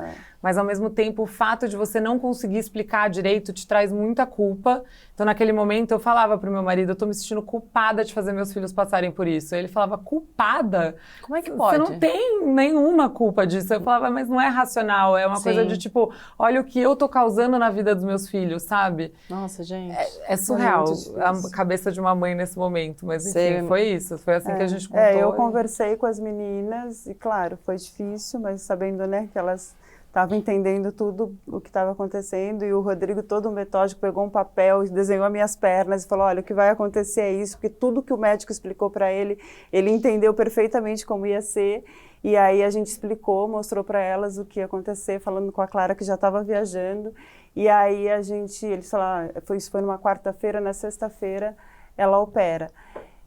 S6: mas ao mesmo tempo o fato de você não conseguir explicar direito te traz muita culpa. Então naquele momento eu falava pro meu marido, eu tô me sentindo culpada de fazer meus filhos passarem por isso. Aí ele falava, culpada?
S4: Como é que pode?
S6: Você não tem nenhuma culpa disso. Eu falava, mas não é racional, é uma coisa de tipo, olha o que eu tô causando na vida dos meus filhos, sabe?
S4: Nossa, gente.
S6: É surreal
S5: muito
S6: a
S5: difícil.
S6: cabeça de uma mãe nesse momento, mas enfim,
S4: Sei.
S6: foi isso, foi assim que a gente contou.
S5: Eu conversei com as meninas e, claro, foi difícil, mas sabendo, né, que elas estavam entendendo tudo o que estava acontecendo, e o Rodrigo, todo metódico, pegou um papel e desenhou as minhas pernas e falou, olha, o que vai acontecer é isso, porque tudo que o médico explicou para ele, ele entendeu perfeitamente como ia ser, e aí a gente explicou, mostrou para elas o que ia acontecer, falando com a Clara, que já estava viajando, e aí eles falaram, isso foi numa quarta-feira, na sexta-feira ela opera.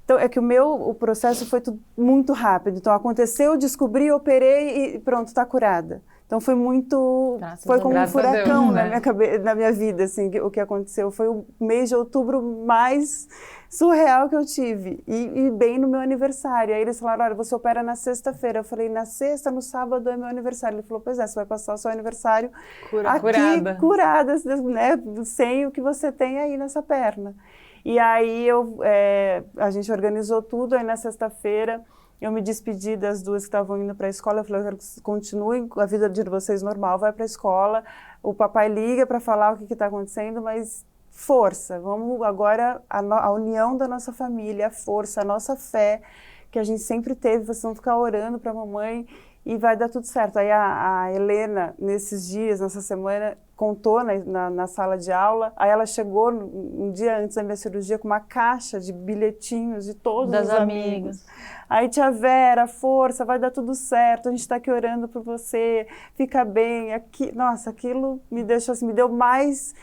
S5: Então, é que o processo foi tudo muito rápido. Então, aconteceu, descobri, operei e pronto, está curada. Então, foi foi como um furacão na minha vida, assim, o que aconteceu. Foi o mês de outubro mais surreal que eu tive. E bem no meu aniversário. Aí eles falaram, olha, você opera na sexta-feira. Eu falei, na sexta, no sábado é meu aniversário. Ele falou, pois é, você vai passar o seu aniversário aqui, curada, né, sem o que você tem aí nessa perna. E aí a gente organizou tudo, aí na sexta-feira eu me despedi das duas que estavam indo para a escola, eu falei, eu quero que continuem a vida de vocês normal, vai para a escola, o papai liga para falar o que está acontecendo, mas força, vamos agora, a união da nossa família, a força, a nossa fé, que a gente sempre teve, vocês vão ficar orando para a mamãe e vai dar tudo certo. Aí a Helena, nesses dias, nessa semana, contou na sala de aula, aí ela chegou um dia antes da minha cirurgia com uma caixa de bilhetinhos de todos os amigos. Aí, tia Vera, força, vai dar tudo certo, a gente está aqui orando por você, fica bem. Nossa, aquilo me deixou assim, me deu mais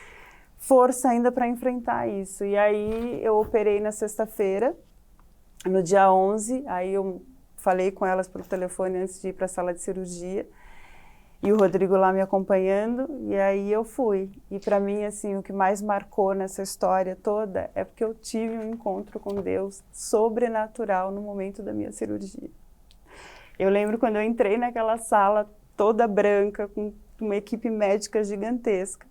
S5: força ainda para enfrentar isso. E aí eu operei na sexta-feira, no dia 11, aí eu falei com elas pelo telefone antes de ir para a sala de cirurgia, e o Rodrigo lá me acompanhando, e aí eu fui. E para mim, assim, o que mais marcou nessa história toda é porque eu tive um encontro com Deus sobrenatural no momento da minha cirurgia. Eu lembro quando eu entrei naquela sala toda branca, com uma equipe médica gigantesca,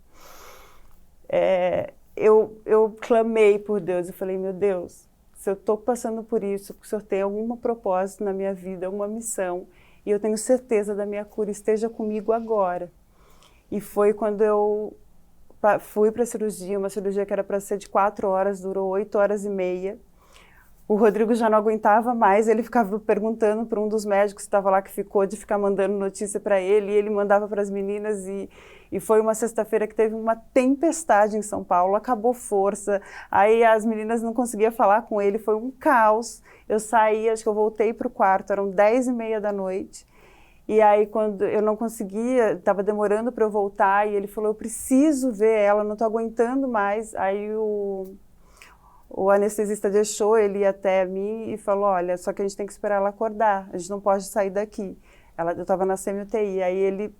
S5: eu clamei por Deus, eu falei, meu Deus, se eu estou passando por isso, porque o Senhor tem algum propósito na minha vida, alguma missão, e eu tenho certeza da minha cura, esteja comigo agora. E foi quando eu fui para a cirurgia, uma cirurgia que era para ser de 4 horas, durou 8 horas e meia. O Rodrigo já não aguentava mais, ele ficava perguntando para um dos médicos que estava lá, que ficou, de ficar mandando notícia para ele, e ele mandava para as meninas, e foi uma sexta-feira que teve uma tempestade em São Paulo, acabou força, aí as meninas não conseguiam falar com ele, foi um caos. Eu saí, acho que eu voltei para o quarto, eram 10h30 da noite, e aí quando eu não conseguia, estava demorando para eu voltar, e ele falou, eu preciso ver ela, não estou aguentando mais. Aí o anestesista deixou ele ir até mim e falou, olha, só que a gente tem que esperar ela acordar, a gente não pode sair daqui. Eu estava na semi-UTI, aí ele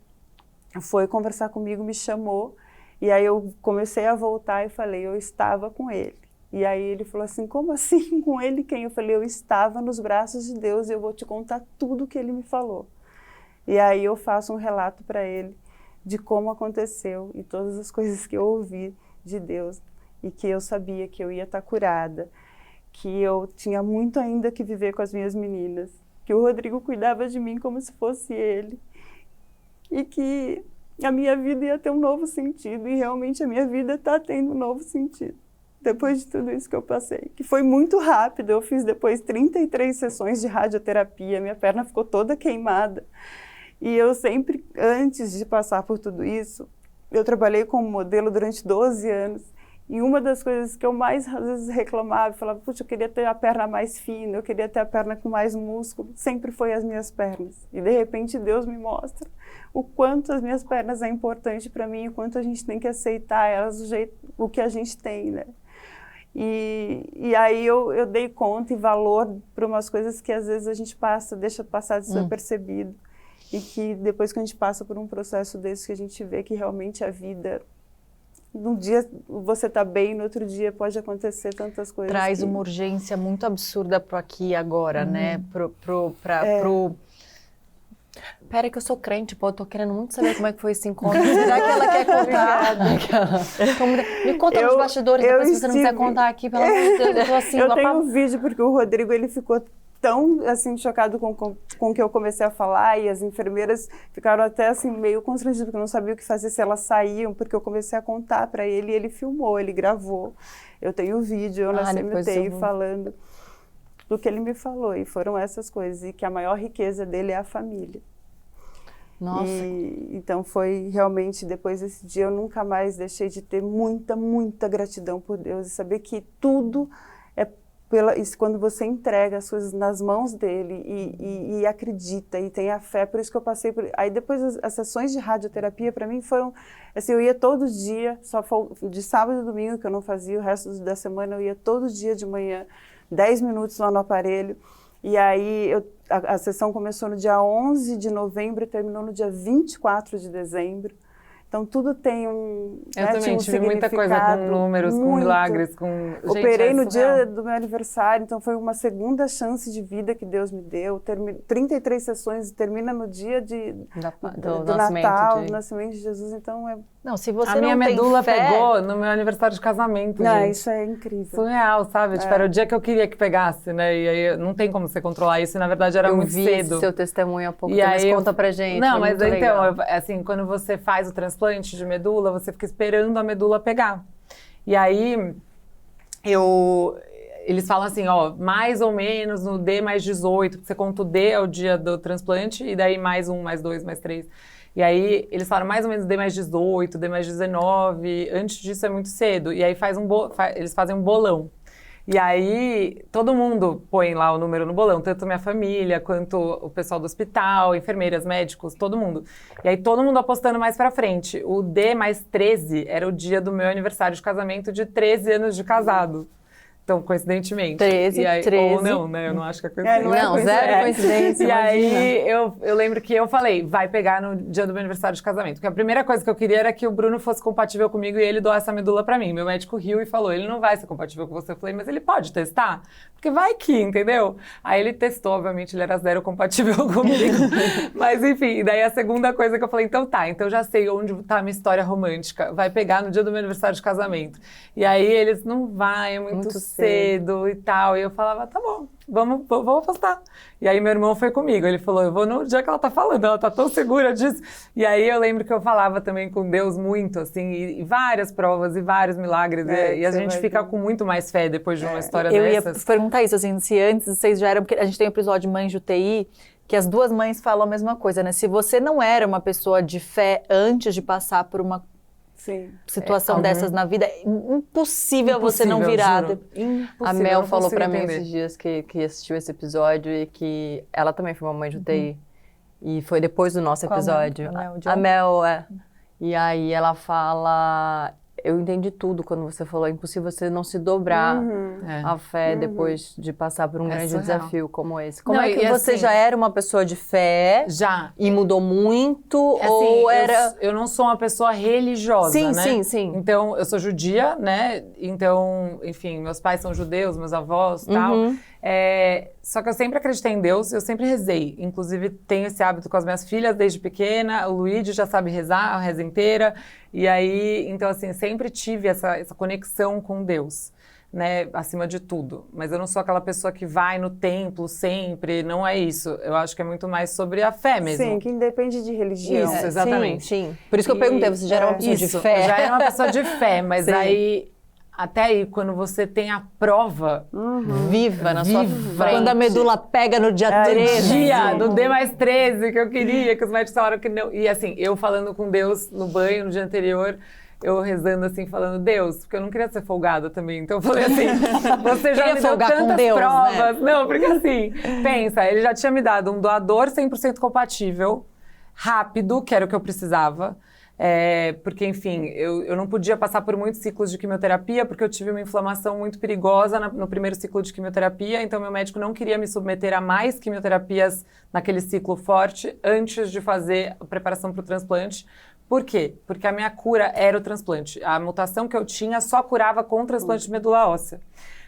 S5: foi conversar comigo, me chamou, e aí eu comecei a voltar e falei, eu estava com ele. E aí ele falou assim, como assim com ele quem? Eu falei, eu estava nos braços de Deus e eu vou te contar tudo o que ele me falou. E aí eu faço um relato para ele de como aconteceu e todas as coisas que eu ouvi de Deus, e que eu sabia que eu ia estar curada, que eu tinha muito ainda que viver com as minhas meninas, que o Rodrigo cuidava de mim como se fosse ele, e que a minha vida ia ter um novo sentido, e realmente a minha vida está tendo um novo sentido, depois de tudo isso que eu passei, que foi muito rápido. Eu fiz depois 33 sessões de radioterapia, minha perna ficou toda queimada, e eu sempre, antes de passar por tudo isso, eu trabalhei como modelo durante 12 anos, e uma das coisas que eu mais, às vezes, reclamava, falava, puxa, eu queria ter a perna mais fina, eu queria ter a perna com mais músculo, sempre foi as minhas pernas. E, de repente, Deus me mostra o quanto as minhas pernas é importante para mim, o quanto a gente tem que aceitar elas do jeito, o que a gente tem, né? E aí eu dei conta e valor para umas coisas que, às vezes, a gente deixa passar desapercebido. E que, depois que a gente passa por um processo desse, que a gente vê que realmente a vida... Num dia você está bem, no outro dia pode acontecer tantas coisas.
S1: Traz uma urgência muito absurda pro aqui e agora, né?
S4: Pera que eu sou crente, pô, eu tô querendo muito saber como é que foi esse encontro. Será que ela quer contar? Me conta nos bastidores, depois se você não quiser contar aqui, pelo amor de Deus. Eu tô assim,
S5: eu tenho um vídeo porque o Rodrigo, ele ficou tão, assim, chocado com o que eu comecei a falar, e as enfermeiras ficaram até, assim, meio constrangidas, porque não sabiam o que fazer, se elas saíam, porque eu comecei a contar para ele, e ele filmou, ele gravou. Eu tenho o vídeo, eu na CMTI falando do que ele me falou, e foram essas coisas, e que a maior riqueza dele é a família.
S4: Nossa.
S5: Então foi realmente, depois desse dia, eu nunca mais deixei de ter muita, muita gratidão por Deus, e saber que tudo é quando você entrega as coisas nas mãos dele e acredita e tem a fé. Por isso que eu passei por... Aí depois as sessões de radioterapia para mim foram assim, eu ia todo dia, só de sábado e domingo que eu não fazia, o resto da semana eu ia todo dia de manhã, 10 minutos lá no aparelho. E aí a sessão começou no dia 11 de novembro e terminou no dia 24 de dezembro. Então, tudo tem
S6: Eu também tive muita coisa com números, com milagres, com...
S5: Operei no dia do meu aniversário, então foi uma segunda chance de vida que Deus me deu. 33 sessões, termina no dia do Natal, do nascimento de Jesus, então é...
S1: Não, se você
S6: a minha
S1: não
S6: medula
S1: tem fé...
S6: pegou no meu aniversário de casamento,
S5: Não,
S6: gente.
S5: isso é incrível.
S6: Surreal, sabe? Tipo, era o dia que eu queria que pegasse, né? E aí não tem como você controlar isso, e na verdade era muito cedo.
S4: Eu vi seu testemunho há pouco,
S6: E
S4: então
S6: aí
S4: conta pra gente.
S6: Não, mas então, assim, quando você faz o transplante de medula, você fica esperando a medula pegar. E aí, eles falam assim, ó, mais ou menos no D mais 18, você conta o D é o dia do transplante, e daí mais 1, mais 2, mais 3. E aí, eles falaram mais ou menos D mais 18, D mais 19, antes disso é muito cedo. E aí eles fazem um bolão. E aí, todo mundo põe lá o número no bolão, tanto minha família, quanto o pessoal do hospital, enfermeiras, médicos, todo mundo. E aí, todo mundo apostando mais pra frente. O D mais 13 era o dia do meu aniversário de casamento de 13 anos de casado. Então, coincidentemente.
S4: 13,
S6: e aí,
S4: 13.
S6: Ou não, né? Eu não acho que é coincidência.
S4: Não, zero coincidência.
S6: E aí, eu lembro que eu falei, vai pegar no dia do meu aniversário de casamento. Porque a primeira coisa que eu queria era que o Bruno fosse compatível comigo e ele doasse a medula pra mim. Meu médico riu e falou, ele não vai ser compatível com você. Eu falei, mas ele pode testar? Porque vai que, entendeu? Aí ele testou, obviamente, ele era zero compatível comigo. Mas enfim, e daí a segunda coisa que eu falei, então tá, então já sei onde tá a minha história romântica. Vai pegar no dia do meu aniversário de casamento. E aí eles, não vai, é muito cedo e tal. E eu falava, tá bom, vamos apostar. E aí meu irmão foi comigo, ele falou, eu vou no dia que ela tá falando, ela tá tão segura disso. E aí eu lembro que eu falava também com Deus muito, assim, e várias provas e vários milagres. E a gente fica com muito mais fé depois de uma história dessas.
S1: Eu ia perguntar isso, assim, se antes vocês já eram... Porque a gente tem um episódio de Mães de UTI, que as duas mães falam a mesma coisa, né? Se você não era uma pessoa de fé antes de passar por uma situação dessas na vida, é impossível você não virar.
S4: A Mel falou pra mim esses dias que assistiu esse episódio e que ela também foi uma mãe de UTI. E foi depois do nosso episódio. A Mel, E aí ela fala... Eu entendi tudo quando você falou, é impossível você não se dobrar a fé depois de passar por um grande desafio como esse. Como é que você assim, já era uma pessoa de fé?
S6: Já.
S4: E mudou muito?
S6: Assim,
S4: ou era...
S6: Eu não sou uma pessoa religiosa, né?
S4: Sim.
S6: Então, eu sou judia, né? Então, enfim, meus pais são judeus, meus avós e tal. Só que eu sempre acreditei em Deus, eu sempre rezei. Inclusive, tenho esse hábito com as minhas filhas desde pequena. O Luigi já sabe rezar, a reza inteira. E aí, então assim, sempre tive essa conexão com Deus, né? Acima de tudo. Mas eu não sou aquela pessoa que vai no templo sempre, não é isso. Eu acho que é muito mais sobre a fé mesmo.
S5: Sim, que independe de religião.
S6: Isso, exatamente.
S4: Sim. Por isso que eu perguntei, você já era uma pessoa de fé?
S6: Eu já era uma pessoa de fé, mas aí... Até aí, quando você tem a prova
S4: viva na sua frente.
S1: Quando a medula pega no dia 13.
S6: No D mais 13, que eu queria, que os médicos falaram que não. E assim, eu falando com Deus no banho no dia anterior, eu rezando assim, falando, Deus, porque eu não queria ser folgada também. Então eu falei assim, você já me deu tantas provas. Né? Não, porque assim, pensa, ele já tinha me dado um doador 100% compatível, rápido, que era o que eu precisava. Porque, enfim, eu não podia passar por muitos ciclos de quimioterapia porque eu tive uma inflamação muito perigosa no primeiro ciclo de quimioterapia, então meu médico não queria me submeter a mais quimioterapias naquele ciclo forte antes de fazer a preparação para o transplante. Por quê? Porque a minha cura era o transplante. A mutação que eu tinha só curava com o transplante de medula óssea.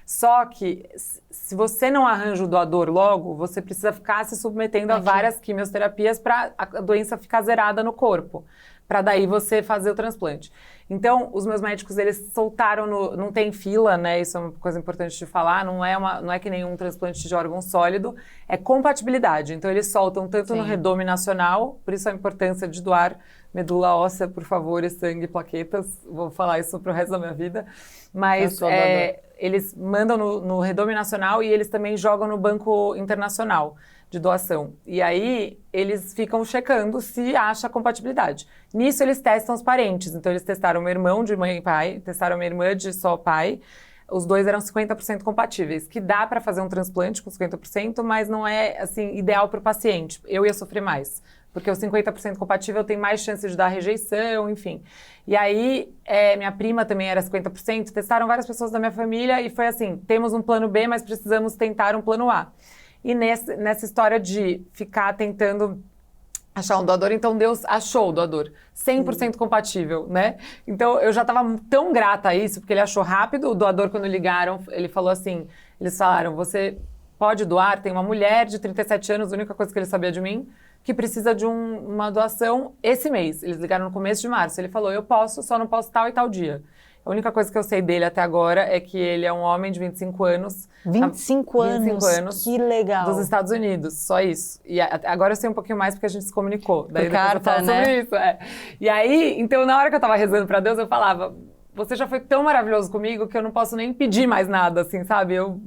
S6: Só que, se você não arranja o doador logo, você precisa ficar se submetendo a várias quimioterapias para a doença ficar zerada no corpo, para daí você fazer o transplante. Então, os meus médicos, eles soltaram, não tem fila, né? Isso é uma coisa importante de falar, não é que nenhum transplante de órgão sólido, é compatibilidade. Então, eles soltam tanto no Redome Nacional, por isso a importância de doar medula óssea, por favor, e sangue, plaquetas, vou falar isso pro resto da minha vida, mas eles mandam no Redome Nacional e eles também jogam no Banco Internacional de doação. E aí, eles ficam checando se acha compatibilidade. Nisso, eles testam os parentes. Então, eles testaram meu irmão de mãe e pai, testaram minha irmã de só pai. Os dois eram 50% compatíveis, que dá para fazer um transplante com 50%, mas não é, assim, ideal para o paciente. Eu ia sofrer mais, porque o 50% compatível tem mais chance de dar rejeição, enfim. E aí, minha prima também era 50%, testaram várias pessoas da minha família e foi assim, temos um plano B, mas precisamos tentar um plano A. E nessa história de ficar tentando achar um doador, então Deus achou o doador, 100% compatível, né? Então eu já estava tão grata a isso, porque ele achou rápido, o doador quando ligaram, ele falou assim, eles falaram, você pode doar, tem uma mulher de 37 anos, a única coisa que ele sabia de mim, que precisa de uma doação esse mês. Eles ligaram no começo de março, ele falou, eu posso, só não posso tal e tal dia. A única coisa que eu sei dele até agora é que ele é um homem de 25 anos.
S1: 25 anos, que legal.
S6: Dos Estados Unidos, só isso. E agora eu sei um pouquinho mais porque a gente se comunicou. Daí
S1: por carta,
S6: eu falo
S1: né?
S6: sobre isso. E aí, então na hora que eu tava rezando pra Deus, eu falava, você já foi tão maravilhoso comigo que eu não posso nem pedir mais nada, assim, sabe? Eu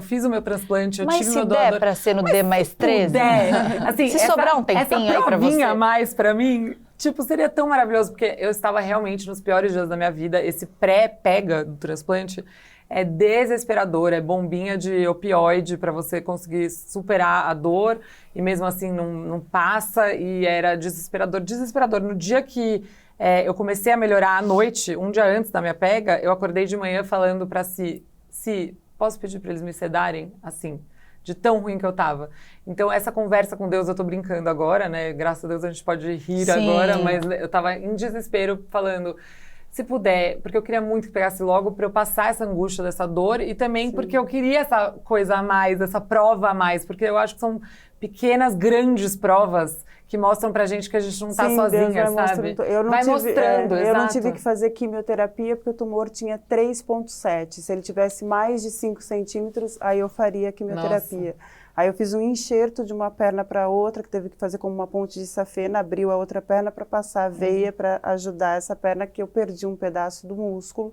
S6: fiz o meu transplante, eu
S1: Mas
S6: tive
S1: se
S6: meu
S1: der
S6: doador.
S1: pra ser no D mais 13?
S6: Assim,
S1: se sobrar um tempinho aí pra você.
S6: Essa provinha a mais pra mim, tipo, seria tão maravilhoso, porque eu estava realmente nos piores dias da minha vida. Esse pré-pega do transplante é desesperador, é bombinha de opioide pra você conseguir superar a dor, e mesmo assim não passa, e era desesperador. Desesperador. No dia que eu comecei a melhorar à noite, um dia antes da minha pega, eu acordei de manhã falando pra Si, posso pedir pra eles me sedarem? Assim, de tão ruim que eu tava. Então, essa conversa com Deus, eu tô brincando agora, né? Graças a Deus a gente pode rir agora, mas eu tava em desespero falando, se puder, porque eu queria muito que pegasse logo pra eu passar essa angústia dessa dor e também porque eu queria essa coisa a mais, essa prova a mais, porque eu acho que são pequenas, grandes provas que mostram pra gente que a gente não tá sozinha, sabe?
S5: Eu não
S6: vai
S5: tive,
S6: mostrando,
S5: eu não
S6: exato.
S5: tive que fazer quimioterapia porque o tumor tinha 3,7. Se ele tivesse mais de 5 centímetros, aí eu faria quimioterapia. Aí eu fiz um enxerto de uma perna para outra, que teve que fazer como uma ponte de safena, abriu a outra perna para passar a veia para ajudar essa perna, que eu perdi um pedaço do músculo,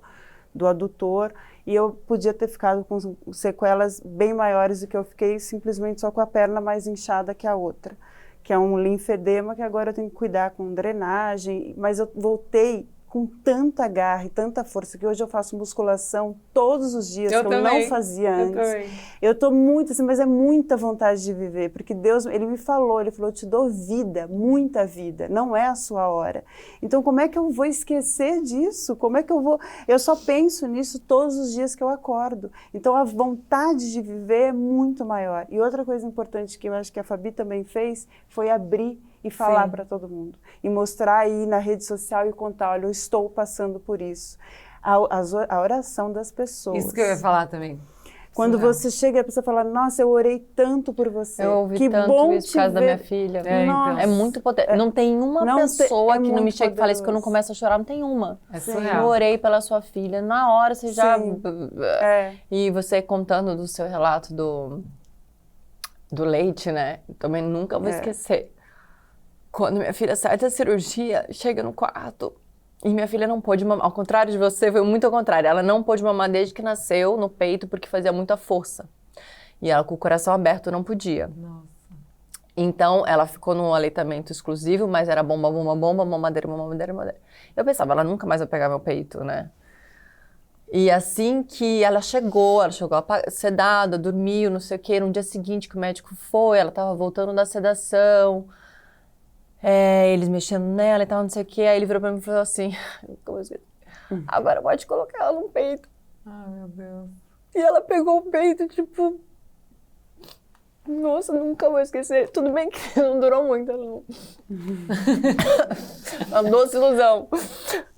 S5: do adutor, e eu podia ter ficado com sequelas bem maiores do que eu fiquei, simplesmente só com a perna mais inchada que a outra, que é um linfedema que agora eu tenho que cuidar com drenagem, mas eu voltei com tanta garra e tanta força que hoje eu faço musculação todos os dias, que eu não fazia antes. Eu tô muito assim, mas é muita vontade de viver, porque Deus, Ele me falou, Ele falou, eu te dou vida, muita vida, não é a sua hora. Então como é que eu vou esquecer disso? Como é que eu vou... Eu só penso nisso todos os dias que eu acordo. Então a vontade de viver é muito maior. E outra coisa importante que eu acho que a Fabi também fez, foi abrir e falar para todo mundo. E mostrar aí na rede social e contar, olha, eu estou passando por isso. A oração das pessoas.
S6: Isso que eu ia falar também.
S5: Quando você chega e a pessoa fala, nossa, eu orei tanto por você.
S1: Eu ouvi
S5: que
S1: tanto
S5: bom
S1: isso por causa da minha filha.
S5: Nossa.
S1: É muito potente. Não tem uma pessoa que não me chega e fala isso que eu não
S5: poderoso.
S1: começo a chorar. Não tem uma.
S6: É
S1: Eu
S6: surreal.
S1: orei pela sua filha. Na hora você já...
S5: Sim.
S1: E você contando do seu relato do leite, né? Também nunca vou esquecer. Quando minha filha sai da cirurgia, chega no quarto e minha filha não pôde mamar. Ao contrário de você, foi muito ao contrário. Ela não pôde mamar desde que nasceu no peito porque fazia muita força. E ela com o coração aberto não podia.
S6: Nossa.
S1: Então ela ficou no aleitamento exclusivo, mas era bomba, bomba, bomba, mamadeira, mamadeira, mamadeira. Eu pensava, ela nunca mais vai pegar meu peito, né? E assim que ela chegou sedada, dormiu, não sei o quê. No dia seguinte que o médico foi, ela estava voltando da sedação. Eles mexendo nela e tal, não sei o que. Aí ele virou pra mim e falou assim, agora pode colocar ela no peito.
S6: Ai, meu Deus.
S1: E ela pegou o peito, tipo... Nossa, nunca vou esquecer. Tudo bem que não durou muito, ela não... Uma doce ilusão.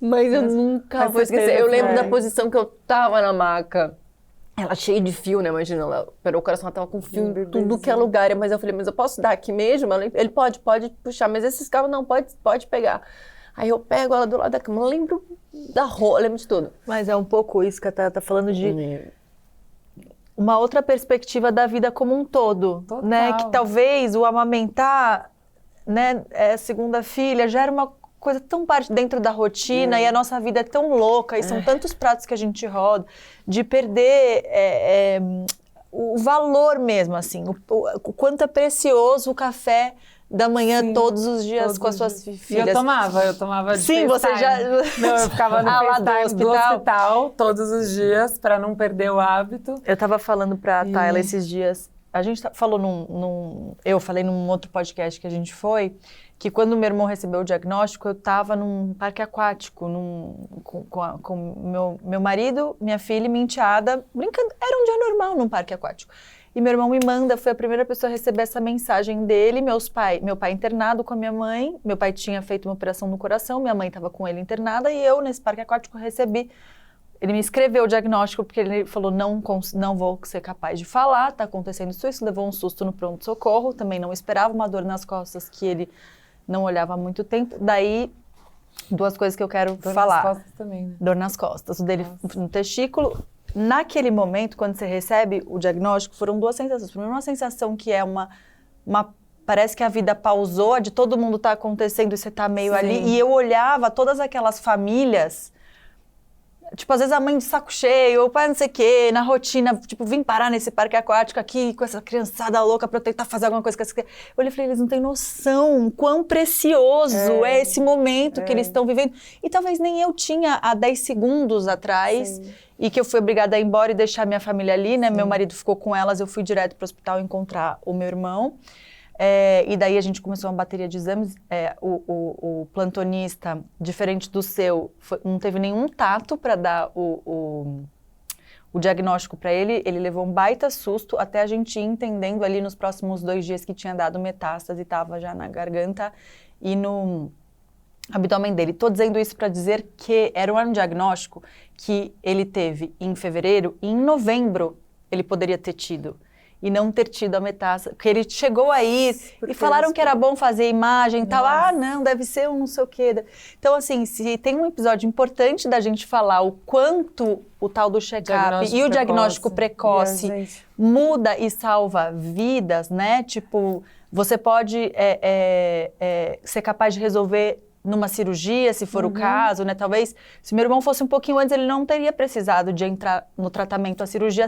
S1: Mas eu nunca vou esquecer. Eu lembro da posição que eu tava na maca.
S4: ela cheia de fio, né? Imagina, ela operou o coração, ela tava com fio em
S5: bebezinho.
S4: tudo que é lugar. Mas eu falei, mas eu posso dar aqui mesmo? Ele pode puxar, mas esses cabos não, pode pegar. Aí eu pego ela do lado da cama, eu lembro da roupa, lembro de tudo.
S7: Mas é um pouco isso que a Tata tá falando de uma outra perspectiva da vida como um todo,
S6: Total.
S7: né? Que talvez o amamentar, né, segunda filha, já era uma coisa tão parte dentro da rotina e a nossa vida é tão louca e são tantos pratos que a gente roda, de perder o valor mesmo, assim, o quanto é precioso o café da manhã todos os dias
S6: todos
S7: com as
S6: os
S7: suas
S6: dias.
S7: filhas.
S6: E eu tomava de
S7: Sim, você
S6: FaceTime.
S7: já...
S6: Não, eu ficava no
S7: lá do
S6: FaceTime do
S7: hospital.
S6: hospital todos os dias para não perder o hábito.
S7: Eu tava falando pra Tayla esses dias, a gente falou eu falei num outro podcast que a gente foi, que quando meu irmão recebeu o diagnóstico, eu tava num parque aquático, com meu marido, minha filha e minha enteada, brincando, era um dia normal num parque aquático. E meu irmão me manda, foi a primeira pessoa a receber essa mensagem dele, meu pai internado com a minha mãe, meu pai tinha feito uma operação no coração, minha mãe estava com ele internada e eu, nesse parque aquático, recebi. Ele me escreveu o diagnóstico porque ele falou, não vou ser capaz de falar, tá acontecendo isso, levou um susto no pronto-socorro, também não esperava, uma dor nas costas que ele não olhava há muito tempo. Daí, duas coisas que eu quero falar.
S6: Dor nas costas também, né?
S7: Dor nas costas, o dele no testículo. Naquele momento, quando você recebe o diagnóstico, foram duas sensações. Primeiro, uma sensação que é parece que a vida pausou, de todo mundo tá acontecendo e você tá meio ali. E eu olhava todas aquelas famílias, tipo, às vezes a mãe de saco cheio, o pai não sei o quê, na rotina, tipo, vim parar nesse parque aquático aqui com essa criançada louca pra eu tentar fazer alguma coisa com essa criança. Eu olhei e falei, eles não têm noção quão precioso é esse momento que eles estão vivendo. E talvez nem eu tinha há 10 segundos atrás, e que eu fui obrigada a ir embora e deixar minha família ali, né? Meu marido ficou com elas, eu fui direto pro hospital encontrar o meu irmão. E daí a gente começou uma bateria de exames. O plantonista, diferente do seu, não teve nenhum tato para dar o diagnóstico para ele. Ele levou um baita susto até a gente ir entendendo ali nos próximos 2 dias que tinha dado metástase, estava já na garganta e no abdômen dele. Estou dizendo isso para dizer que era um diagnóstico que ele teve em fevereiro e em novembro ele poderia ter tido. E não ter tido a metástase, porque ele chegou aí e falaram que era bom fazer imagem e tal. Ah, não, deve ser um não sei o quê. Então, assim, se tem um episódio importante da gente falar o quanto o tal do check-up e o diagnóstico precoce muda e salva vidas, né? Tipo, você pode ser capaz de resolver numa cirurgia, se for o caso, né? Talvez, se meu irmão fosse um pouquinho antes, ele não teria precisado de entrar no tratamento. A cirurgia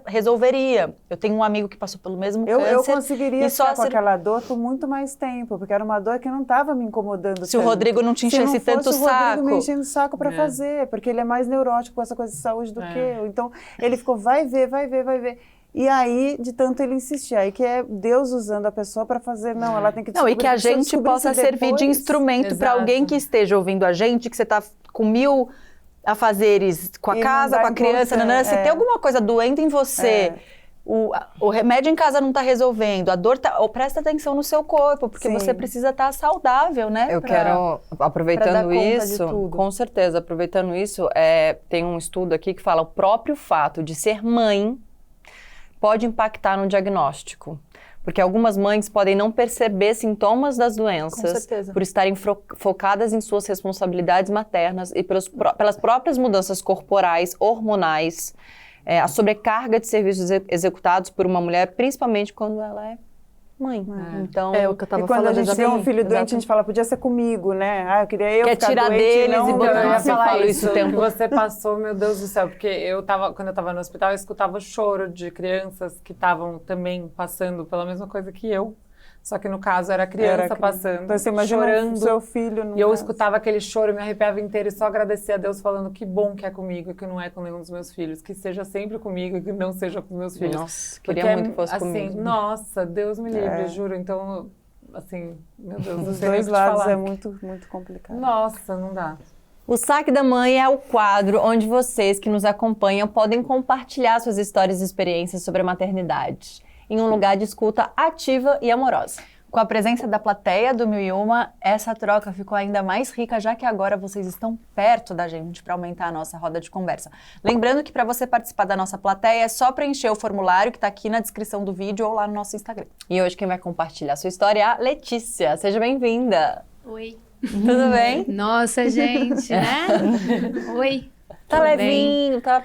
S7: resolveria. Eu tenho um amigo que passou pelo mesmo câncer.
S5: Eu conseguiria ficar com aquela dor por muito mais tempo, porque era uma dor que não estava me incomodando
S7: se tanto. O Rodrigo não te enchesse tanto o saco.
S5: O Rodrigo me enchendo o saco para fazer, porque ele é mais neurótico com essa coisa de saúde do que eu. Então, ele ficou, vai ver. E aí, de tanto ele insistir, aí que é Deus usando a pessoa para fazer, ela tem que descobrir.
S7: Não, e que a gente possa servir de instrumento para alguém que esteja ouvindo a gente, que você está com 1000 afazeres com a casa, com a criança, se tem alguma coisa doendo em você, o remédio em casa não está resolvendo, a dor presta atenção no seu corpo, porque você precisa estar saudável, né?
S4: Eu quero, aproveitando isso, com certeza, aproveitando isso, tem um estudo aqui que fala o próprio fato de ser mãe pode impactar no diagnóstico. Porque algumas mães podem não perceber sintomas das doenças por estarem focadas em suas responsabilidades maternas e pelas próprias mudanças corporais, hormonais, a sobrecarga de serviços executados por uma mulher, principalmente quando ela é mãe.
S7: Então,
S5: o que eu tava falando, quando a gente tem um filho doente, a gente fala, podia ser comigo, né? Eu queria
S7: quer
S5: ficar
S7: tirar
S5: doente,
S7: deles
S5: não,
S7: e botar
S6: Eu ia falar
S4: isso o tempo.
S6: que você passou, meu Deus do céu, porque quando eu tava no hospital, eu escutava choro de crianças que estavam também passando pela mesma coisa que eu. Só que no caso era a criança passando,
S5: então, você imagina
S6: chorando.
S5: O seu filho.
S6: E eu escutava aquele choro, me arrepiava inteiro e só agradecia a Deus falando que bom que é comigo e que não é com nenhum dos meus filhos. Que seja sempre comigo e que não seja com meus filhos.
S4: Nossa, queria muito que fosse
S6: assim,
S4: comigo.
S6: Nossa, Deus me livre, juro. Então, assim, meu Deus, não
S5: Os
S6: sei nem o
S5: dois
S6: que te
S5: lados
S6: falar.
S5: é muito, muito complicado.
S6: Nossa, não dá.
S4: O Saque da Mãe é o quadro onde vocês que nos acompanham podem compartilhar suas histórias e experiências sobre a maternidade, em um lugar de escuta ativa e amorosa.
S1: Com a presença da plateia do 1001, essa troca ficou ainda mais rica, já que agora vocês estão perto da gente para aumentar a nossa roda de conversa. Lembrando que para você participar da nossa plateia é só preencher o formulário que está aqui na descrição do vídeo ou lá no nosso Instagram.
S4: E hoje quem vai compartilhar a sua história é a Letícia. Seja bem-vinda.
S8: Oi.
S4: Tudo bem?
S8: Nossa, gente, né? Oi.
S4: Tá
S8: Tudo
S4: levinho, tá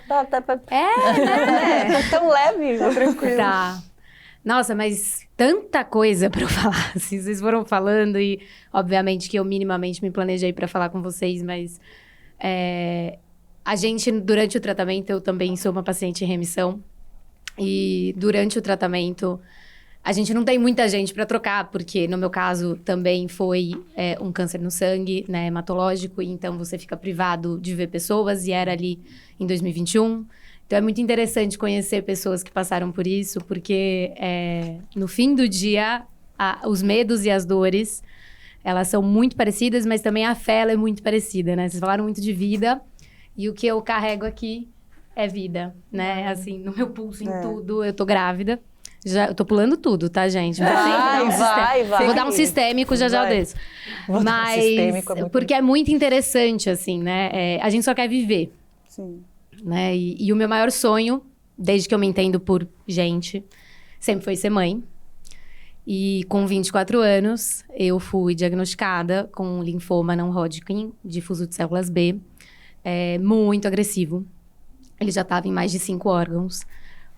S4: tão leve, tá tranquilo.
S8: Tá. Nossa, mas tanta coisa pra eu falar. Assim, vocês foram falando e, obviamente, que eu minimamente me planejei pra falar com vocês, mas a gente, durante o tratamento, eu também sou uma paciente em remissão. E durante o tratamento, a gente não tem muita gente pra trocar, porque no meu caso também foi um câncer no sangue, né, hematológico, e então você fica privado de ver pessoas, e era ali em 2021. Então, é muito interessante conhecer pessoas que passaram por isso, porque no fim do dia, os medos e as dores, elas são muito parecidas, mas também a fé ela é muito parecida, né? Vocês falaram muito de vida, e o que eu carrego aqui é vida, né? Assim, no meu pulso, em tudo, eu tô grávida. Eu tô pulando tudo, tá, gente?
S4: Vai.
S8: Vou dar um sistêmico, já eu desço. Mas, porque é muito interessante, assim, né? A gente só quer viver.
S5: Sim.
S8: Né? E o meu maior sonho, desde que eu me entendo por gente, sempre foi ser mãe. E com 24 anos, eu fui diagnosticada com linfoma não Hodgkin, difuso de células B, muito agressivo. Ele já estava em mais de 5 órgãos,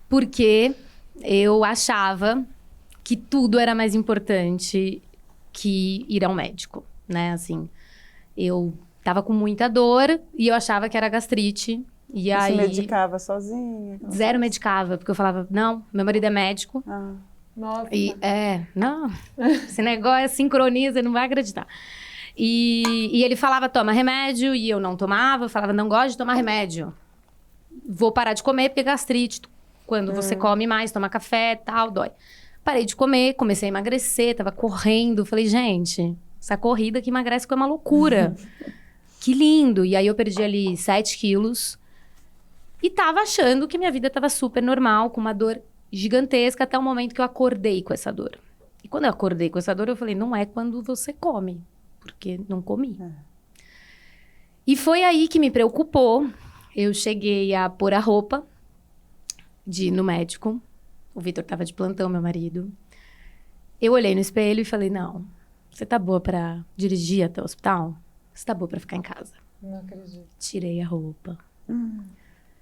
S8: porque eu achava que tudo era mais importante que ir ao médico, né? Assim, eu estava com muita dor e eu achava que era gastrite. E aí,
S5: se medicava sozinha?
S8: Zero medicava, porque eu falava, não, meu marido é médico.
S6: Nossa.
S8: E não, esse negócio sincroniza, não vai acreditar. E ele falava, toma remédio, e eu não tomava. Eu falava, não gosto de tomar remédio. Vou parar de comer, porque gastrite, quando você come mais, toma café, tal, dói. Parei de comer, comecei a emagrecer, tava correndo. Falei, gente, essa corrida que emagrece é uma loucura. Que lindo. E aí eu perdi ali 7 quilos. E tava achando que minha vida tava super normal, com uma dor gigantesca, até o momento que eu acordei com essa dor. E quando eu acordei com essa dor, eu falei, não é quando você come, porque não comi. E foi aí que me preocupou. Eu cheguei a pôr a roupa de ir no médico. O Vitor tava de plantão, meu marido. Eu olhei no espelho e falei, não, você tá boa pra dirigir até o hospital? Você tá boa pra ficar em casa?
S6: Não acredito.
S8: Tirei a roupa.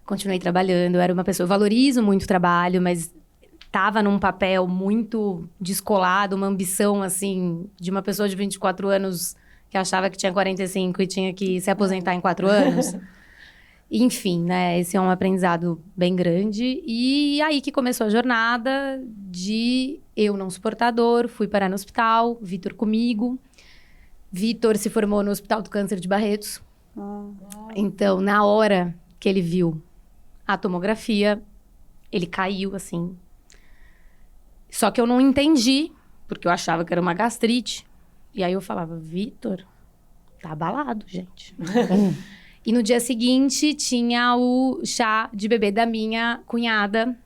S8: Continuei trabalhando, eu era uma pessoa... Eu valorizo muito o trabalho, mas tava num papel muito descolado, uma ambição, assim, de uma pessoa de 24 anos que achava que tinha 45 e tinha que se aposentar em 4 anos. Enfim, né? Esse é um aprendizado bem grande. E aí que começou a jornada de eu não suportar dor, fui parar no hospital, Vitor comigo. Vitor se formou no Hospital do Câncer de Barretos. Então, na hora que ele viu a tomografia, ele caiu, assim. Só que eu não entendi, porque eu achava que era uma gastrite. E aí eu falava, Vitor, tá abalado, gente. E no dia seguinte, tinha o chá de bebê da minha cunhada,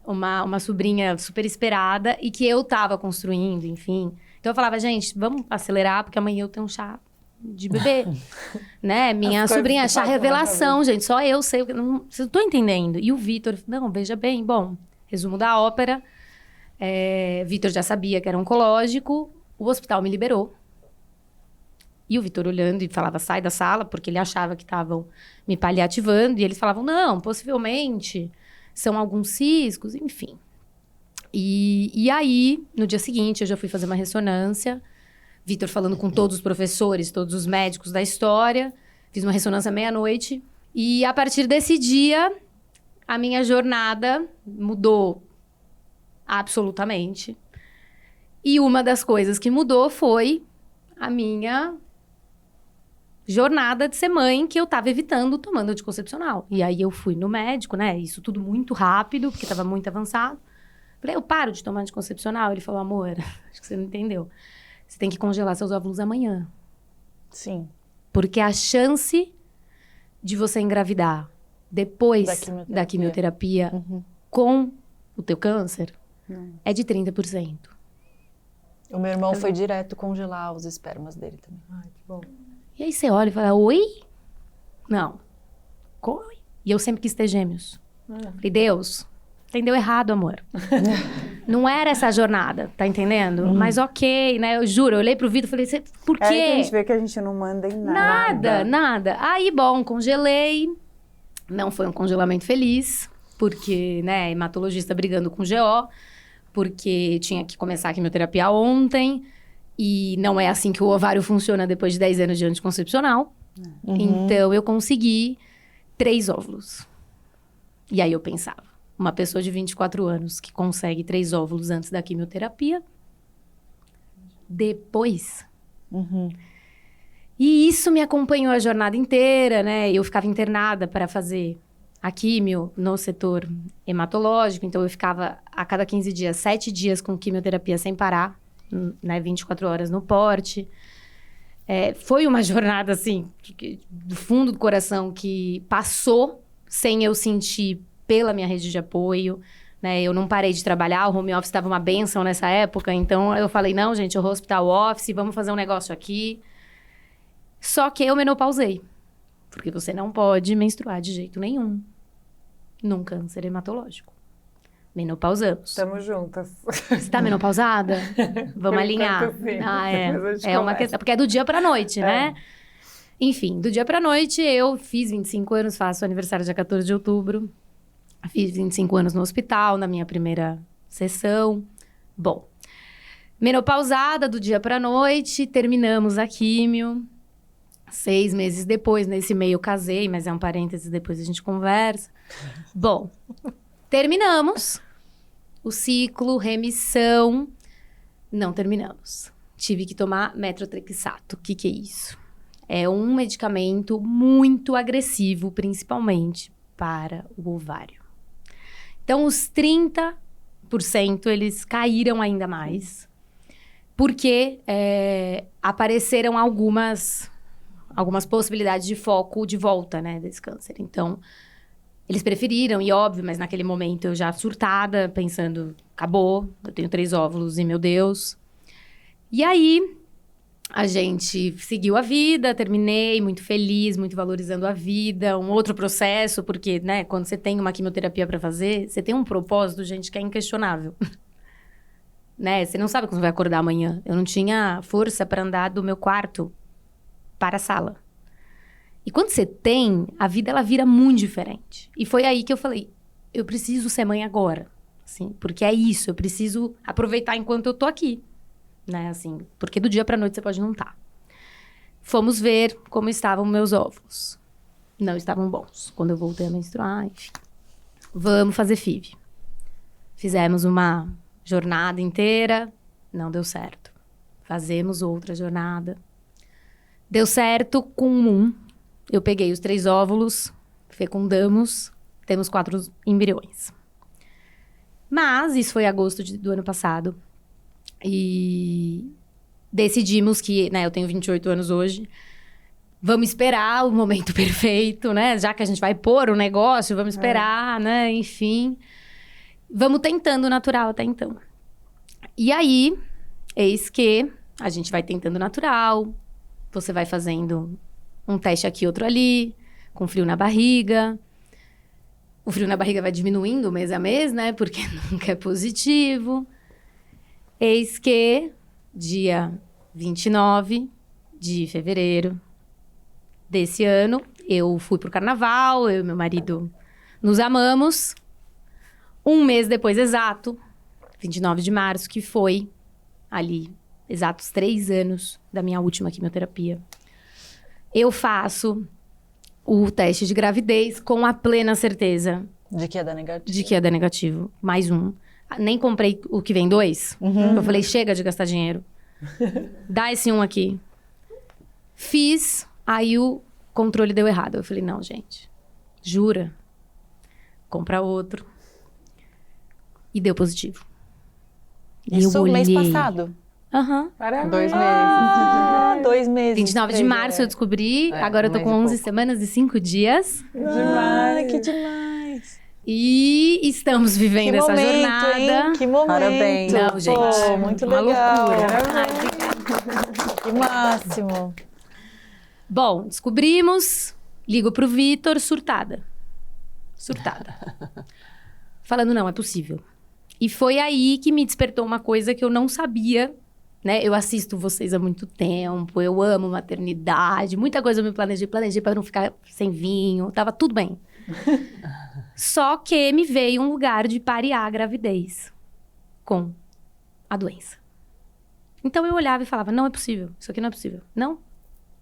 S8: uma sobrinha super esperada, e que eu tava construindo, enfim. Então eu falava, gente, vamos acelerar, porque amanhã eu tenho um chá de bebê, né? Minha sobrinha, chá revelação, gente, só eu sei, vocês não estão entendendo. E o Vitor, não, veja bem, bom, resumo da ópera, Vitor já sabia que era oncológico, o hospital me liberou. E o Vitor olhando e falava, sai da sala, porque ele achava que estavam me paliativando, e eles falavam, não, possivelmente são alguns ciscos, enfim. E aí, no dia seguinte, eu já fui fazer uma ressonância, Vitor falando com todos os professores, todos os médicos da história. Fiz uma ressonância meia-noite. E a partir desse dia, a minha jornada mudou absolutamente. E uma das coisas que mudou foi a minha jornada de ser mãe, que eu tava evitando tomando anticoncepcional. E aí eu fui no médico, né? Isso tudo muito rápido, porque tava muito avançado. Falei, eu paro de tomar anticoncepcional? Ele falou, amor, acho que você não entendeu. Você tem que congelar seus óvulos amanhã.
S1: Sim.
S8: Porque a chance de você engravidar depois da quimioterapia com o teu câncer é de 30%.
S1: O meu irmão foi direto congelar os espermas dele também.
S6: Ai, que bom.
S8: E aí você olha e fala, oi? Não. Oi? E eu sempre quis ter gêmeos. Falei, Deus, entendeu errado, amor. Não era essa a jornada, tá entendendo? Mas ok, né? Eu juro, eu olhei pro Vitor e falei, por quê?
S5: É que a gente vê que a gente não manda em nada.
S8: Nada. Aí, bom, congelei. Não foi um congelamento feliz, porque, né, hematologista brigando com GO, porque tinha que começar a quimioterapia ontem, e não é assim que o ovário funciona depois de 10 anos de anticoncepcional. Então, eu consegui 3 óvulos. E aí eu pensava, uma pessoa de 24 anos que consegue 3 óvulos antes da quimioterapia, depois... E isso me acompanhou a jornada inteira, né? Eu ficava internada para fazer a quimio no setor hematológico, então eu ficava a cada 15 dias, 7 dias com quimioterapia sem parar, né? 24 horas no porte. Foi uma jornada, assim, do fundo do coração, que passou sem eu sentir pela minha rede de apoio, né? Eu não parei de trabalhar, o home office estava uma bênção nessa época, então eu falei, não, gente, eu vou hospital office, vamos fazer um negócio aqui. Só que eu menopausei, porque você não pode menstruar de jeito nenhum num câncer hematológico. Menopausamos.
S6: Estamos juntas.
S8: Você tá menopausada? Vamos alinhar. É uma questão, porque é do dia pra noite, né? Enfim, do dia pra noite eu fiz 25 anos, faço aniversário dia 14 de outubro. Fiz 25 anos no hospital, na minha primeira sessão. Bom, menopausada do dia pra noite, terminamos a químio. 6 meses depois, nesse meio eu casei, mas é um parênteses, depois a gente conversa. Bom, terminamos o ciclo, remissão. Não terminamos. Tive que tomar metotrexato. O que é isso? É um medicamento muito agressivo, principalmente para o ovário. Então, os 30% eles caíram ainda mais, porque apareceram algumas possibilidades de foco de volta, né, desse câncer. Então, eles preferiram, e óbvio, mas naquele momento eu já surtada, pensando, acabou, eu tenho 3 óvulos e meu Deus. E aí, a gente seguiu a vida, terminei muito feliz, muito valorizando a vida. Um outro processo, porque, né, quando você tem uma quimioterapia para fazer, você tem um propósito, gente, que é inquestionável. Né? Você não sabe quando você vai acordar amanhã. Eu não tinha força para andar do meu quarto para a sala. E quando você tem, a vida ela vira muito diferente. E foi aí que eu falei, eu preciso ser mãe agora, assim, porque é isso, eu preciso aproveitar enquanto eu tô aqui, né, assim, porque do dia pra noite você pode não estar. Fomos ver como estavam meus óvulos. Não estavam bons. Quando eu voltei a menstruar, enfim. Vamos fazer FIV. Fizemos uma jornada inteira, não deu certo. Fazemos outra jornada. Deu certo com um. Eu peguei os 3 óvulos, fecundamos, temos 4 embriões. Mas isso foi em agosto do ano passado. E decidimos que, né, eu tenho 28 anos hoje, vamos esperar o momento perfeito, né? Já que a gente vai pôr o negócio, vamos esperar, né? Enfim, vamos tentando natural até então. E aí, eis que a gente vai tentando natural, você vai fazendo um teste aqui, outro ali, com frio na barriga. O frio na barriga vai diminuindo mês a mês, né? Porque nunca é positivo. Eis que, dia 29 de fevereiro desse ano, eu fui pro carnaval, eu e meu marido nos amamos. Um mês depois exato, 29 de março, que foi ali, exatos 3 anos da minha última quimioterapia. Eu faço o teste de gravidez com a plena certeza
S1: De que ia dar negativo.
S8: de que ia dar negativo. Mais um. Nem comprei o que vem 2. Eu falei, chega de gastar dinheiro. Dá esse um aqui. Fiz, aí o controle deu errado. Eu falei, não, gente, jura? Compra outro. E deu positivo. E
S1: Isso
S8: eu
S1: mês
S8: olhei.
S1: passado.
S8: Aham.
S6: Parabéns.
S1: 2 meses. 2 meses.
S8: 29 de março eu descobri. Agora eu tô
S1: um
S8: com
S1: mês e
S8: 11 semanas e 5 dias.
S1: Demais, que demais.
S8: E estamos vivendo essa jornada.
S7: Hein? Que momento.
S4: Parabéns.
S8: Não, gente.
S7: Pô, muito
S8: Uma
S7: legal.
S8: loucura.
S7: Que máximo.
S8: Bom, descobrimos, ligo pro Vitor, surtada. Surtada. Falando, não, é possível. E foi aí que me despertou uma coisa que eu não sabia, né? Eu assisto vocês há muito tempo, eu amo maternidade, muita coisa eu me planejei para não ficar sem vinho, tava tudo bem. Só que me veio um lugar de parear a gravidez com a doença. Então eu olhava e falava, não é possível, isso aqui não é possível. Não.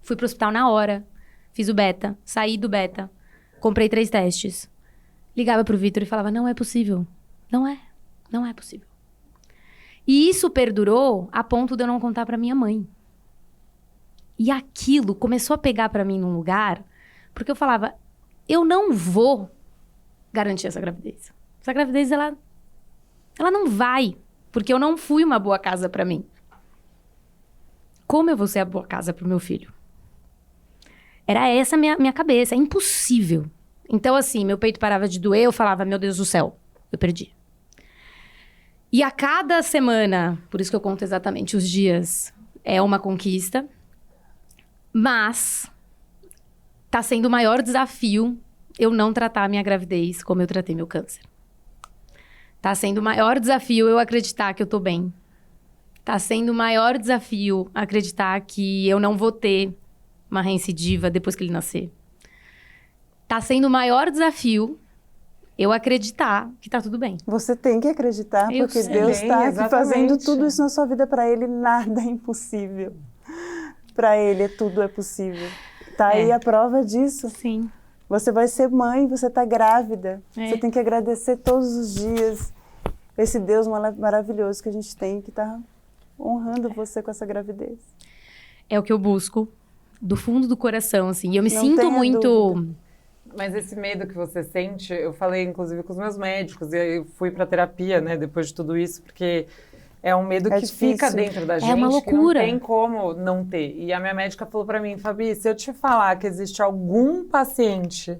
S8: Fui pro hospital na hora, fiz o beta, saí do beta, comprei 3 testes. Ligava pro Vitor e falava, não é possível. Não é possível. E isso perdurou a ponto de eu não contar pra minha mãe. E aquilo começou a pegar pra mim num lugar, porque eu falava, eu não vou garantir essa gravidez. Essa gravidez, ela não vai, porque eu não fui uma boa casa pra mim. Como eu vou ser a boa casa pro meu filho? Era essa a minha cabeça, é impossível. Então, assim, meu peito parava de doer, eu falava, meu Deus do céu, eu perdi. E a cada semana, por isso que eu conto exatamente os dias, é uma conquista, mas tá sendo o maior desafio eu não tratar a minha gravidez como eu tratei meu câncer. Tá sendo o maior desafio eu acreditar que eu tô bem. Tá sendo o maior desafio acreditar que eu não vou ter uma reincidiva depois que ele nascer. Tá sendo o maior desafio eu acreditar que tá tudo bem.
S5: Você tem que acreditar,
S8: Eu
S5: porque
S8: sei.
S5: Deus está aqui fazendo
S6: Exatamente.
S5: tudo isso na sua vida. Para Ele, nada é impossível. Para Ele, tudo é possível. Tá aí a prova disso.
S8: Sim.
S5: Você vai ser mãe, você está grávida.
S8: É.
S5: Você tem que agradecer todos os dias esse Deus maravilhoso que a gente tem, que está honrando você com essa gravidez.
S8: É o que eu busco do fundo do coração, assim. E eu me
S5: Não
S8: sinto
S5: tenha
S8: muito...
S5: dúvida.
S6: Mas esse medo que você sente, eu falei inclusive com os meus médicos, e eu fui pra terapia, né, depois de tudo isso, porque é um medo
S5: É
S6: que
S5: difícil.
S6: fica dentro da gente,
S8: uma loucura.
S6: que não tem como não ter. E a minha médica falou pra mim, Fabi, se eu te falar que existe algum paciente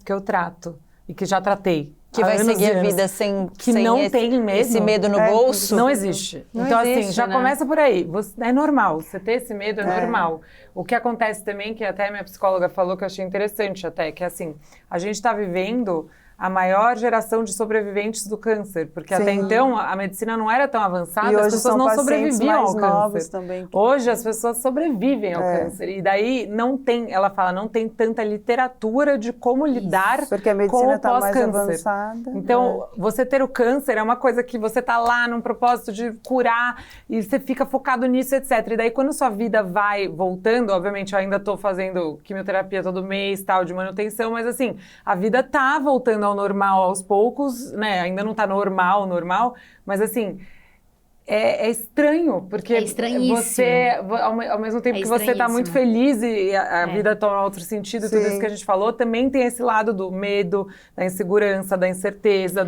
S6: que eu trato, e que já tratei,
S1: Que
S6: há
S1: vai
S6: anos
S1: seguir
S6: e
S1: a
S6: anos,
S1: vida sem,
S6: que
S1: sem
S6: não
S1: esse,
S6: tem medo.
S1: esse medo no
S5: É,
S1: bolso.
S6: Não existe.
S1: Não
S6: Então,
S1: existe,
S6: assim, já
S1: né?
S6: começa por aí. É normal. Você ter esse medo é normal. O que acontece também, que até minha psicóloga falou, que eu achei interessante até, que assim, a gente está vivendo a maior geração de sobreviventes do câncer. Porque até
S5: Sim.
S6: então, a medicina não era tão avançada,
S5: E
S6: as
S5: hoje
S6: pessoas
S5: são
S6: não
S5: pacientes
S6: sobreviviam
S5: mais
S6: ao
S5: novos
S6: câncer.
S5: também.
S6: Hoje as pessoas sobrevivem ao
S5: É.
S6: câncer. E daí não tem, ela fala, não tem tanta literatura de como lidar
S5: Porque a
S6: com
S5: medicina
S6: o
S5: está mais
S6: pós-câncer.
S5: avançada.
S6: Então, você ter o câncer é uma coisa que você tá lá num propósito de curar e você fica focado nisso, etc. E daí, quando sua vida vai voltando, obviamente, eu ainda tô fazendo quimioterapia todo mês, tal, de manutenção, mas assim, a vida tá voltando ao normal aos poucos, né? Ainda não tá normal, mas assim... É estranho, porque
S8: É estranhíssimo.
S6: você, ao mesmo tempo
S8: É
S6: que você tá muito
S8: estranhíssimo.
S6: feliz e a vida toma outro sentido, tudo
S5: Sim.
S6: isso que a gente falou, também tem esse lado do medo, da insegurança, da incerteza,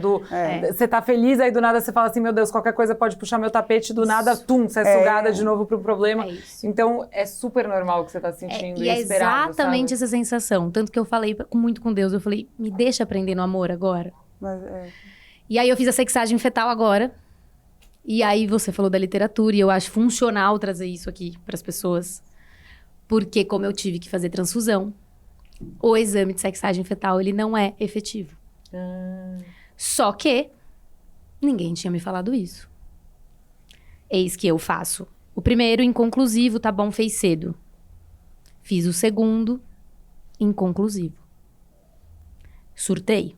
S6: você tá feliz, aí do nada você fala assim, meu Deus, qualquer coisa pode puxar meu tapete, do nada, tum, você é sugada de novo pro problema.
S8: É isso.
S6: Então, é super normal o que você tá sentindo
S8: E é
S6: esperado,
S8: exatamente
S6: sabe?
S8: essa sensação. Tanto que eu falei muito com Deus, eu falei, me deixa aprender no amor agora.
S5: Mas,
S8: E aí eu fiz a sexagem fetal agora. E aí você falou da literatura e eu acho funcional trazer isso aqui para as pessoas. Porque como eu tive que fazer transfusão, o exame de sexagem fetal, ele não é efetivo. Só que ninguém tinha me falado isso. Eis que eu faço o primeiro inconclusivo, tá bom, fez cedo. Fiz o segundo inconclusivo. Surtei.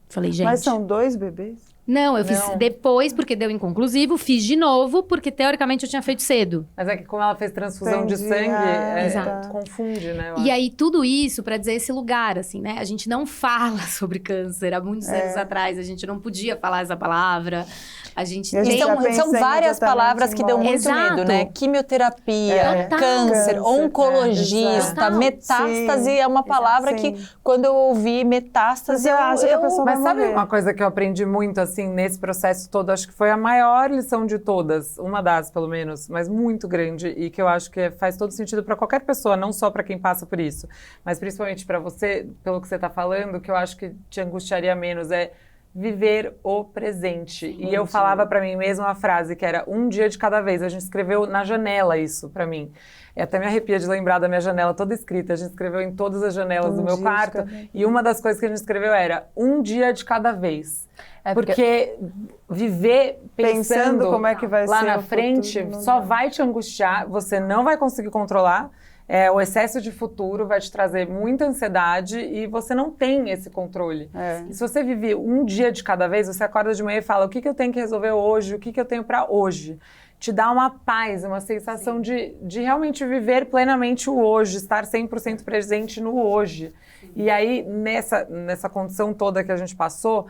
S8: Falei, gente...
S5: mas são 2 bebês?
S8: Não, eu fiz
S6: Não.
S8: depois porque deu inconclusivo, fiz de novo porque teoricamente eu tinha feito cedo.
S6: Mas é que como ela fez transfusão de
S5: Entendi.
S6: sangue,
S8: Exato.
S6: confunde, né? eu
S8: E aí tudo isso pra dizer esse lugar, assim, né? A gente não fala sobre câncer há muitos anos atrás, a gente não podia falar essa palavra. A gente
S5: E a gente
S8: tem...
S5: já
S1: São,
S5: pensa
S1: são várias
S5: imediatamente
S1: palavras que dão
S5: em
S1: muito
S8: morte.
S1: medo, né?
S8: Exato.
S1: Quimioterapia,
S8: Total.
S1: câncer,
S5: Câncer,
S1: oncologista,
S8: Total.
S1: metástase
S5: Sim.
S1: é uma palavra
S5: Sim.
S1: que, quando eu ouvi metástase,
S5: Você acha que a pessoa
S6: Mas
S5: vai
S6: sabe
S5: morrer?
S6: uma coisa que eu aprendi muito, assim, assim, nesse processo todo, acho que foi a maior lição de todas, uma das, pelo menos, mas muito grande, e que eu acho que faz todo sentido para qualquer pessoa, não só para quem passa por isso, mas principalmente para você, pelo que você está falando, que eu acho que te angustiaria menos, é viver o presente. E eu falava para mim mesma uma frase que era um dia de cada vez. A gente escreveu na janela isso para mim. E até me arrepia de lembrar da minha janela toda escrita. A gente escreveu em todas as janelas do meu quarto. E uma das coisas que a gente escreveu era um dia de cada vez. Porque viver pensando
S5: como é que vai
S6: lá
S5: ser
S6: na
S5: o
S6: frente
S5: futuro,
S6: só vai te angustiar, você não vai conseguir controlar. O excesso de futuro vai te trazer muita ansiedade e você não tem esse controle. E se você vive um dia de cada vez, você acorda de manhã e fala o que eu tenho que resolver hoje, o que eu tenho para hoje. Te dá uma paz, uma sensação de realmente viver plenamente o hoje, estar 100% presente no hoje. E aí, nessa condição toda que a gente passou,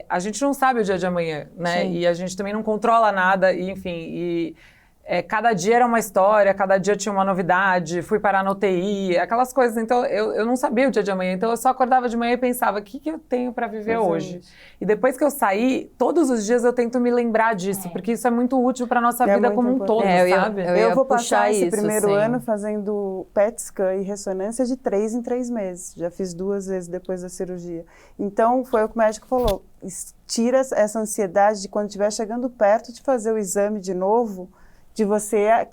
S6: a gente não sabe o dia de amanhã, né? E a gente também não controla nada, e, enfim... cada dia era uma história, cada dia tinha uma novidade, fui parar na UTI, aquelas coisas. Então, eu não sabia o dia de amanhã. Então, eu só acordava de manhã e pensava, o que eu tenho para viver hoje? E depois que eu saí, todos os dias eu tento me lembrar disso, porque isso é muito útil para nossa vida como um todo, sabe?
S5: Eu vou passar esse
S3: isso,
S5: primeiro
S3: sim.
S5: ano fazendo PET scan e ressonância de 3 em 3 meses. Já fiz 2 vezes depois da cirurgia. Então, foi o que o médico falou. Tira essa ansiedade de quando estiver chegando perto de fazer o exame de novo, de você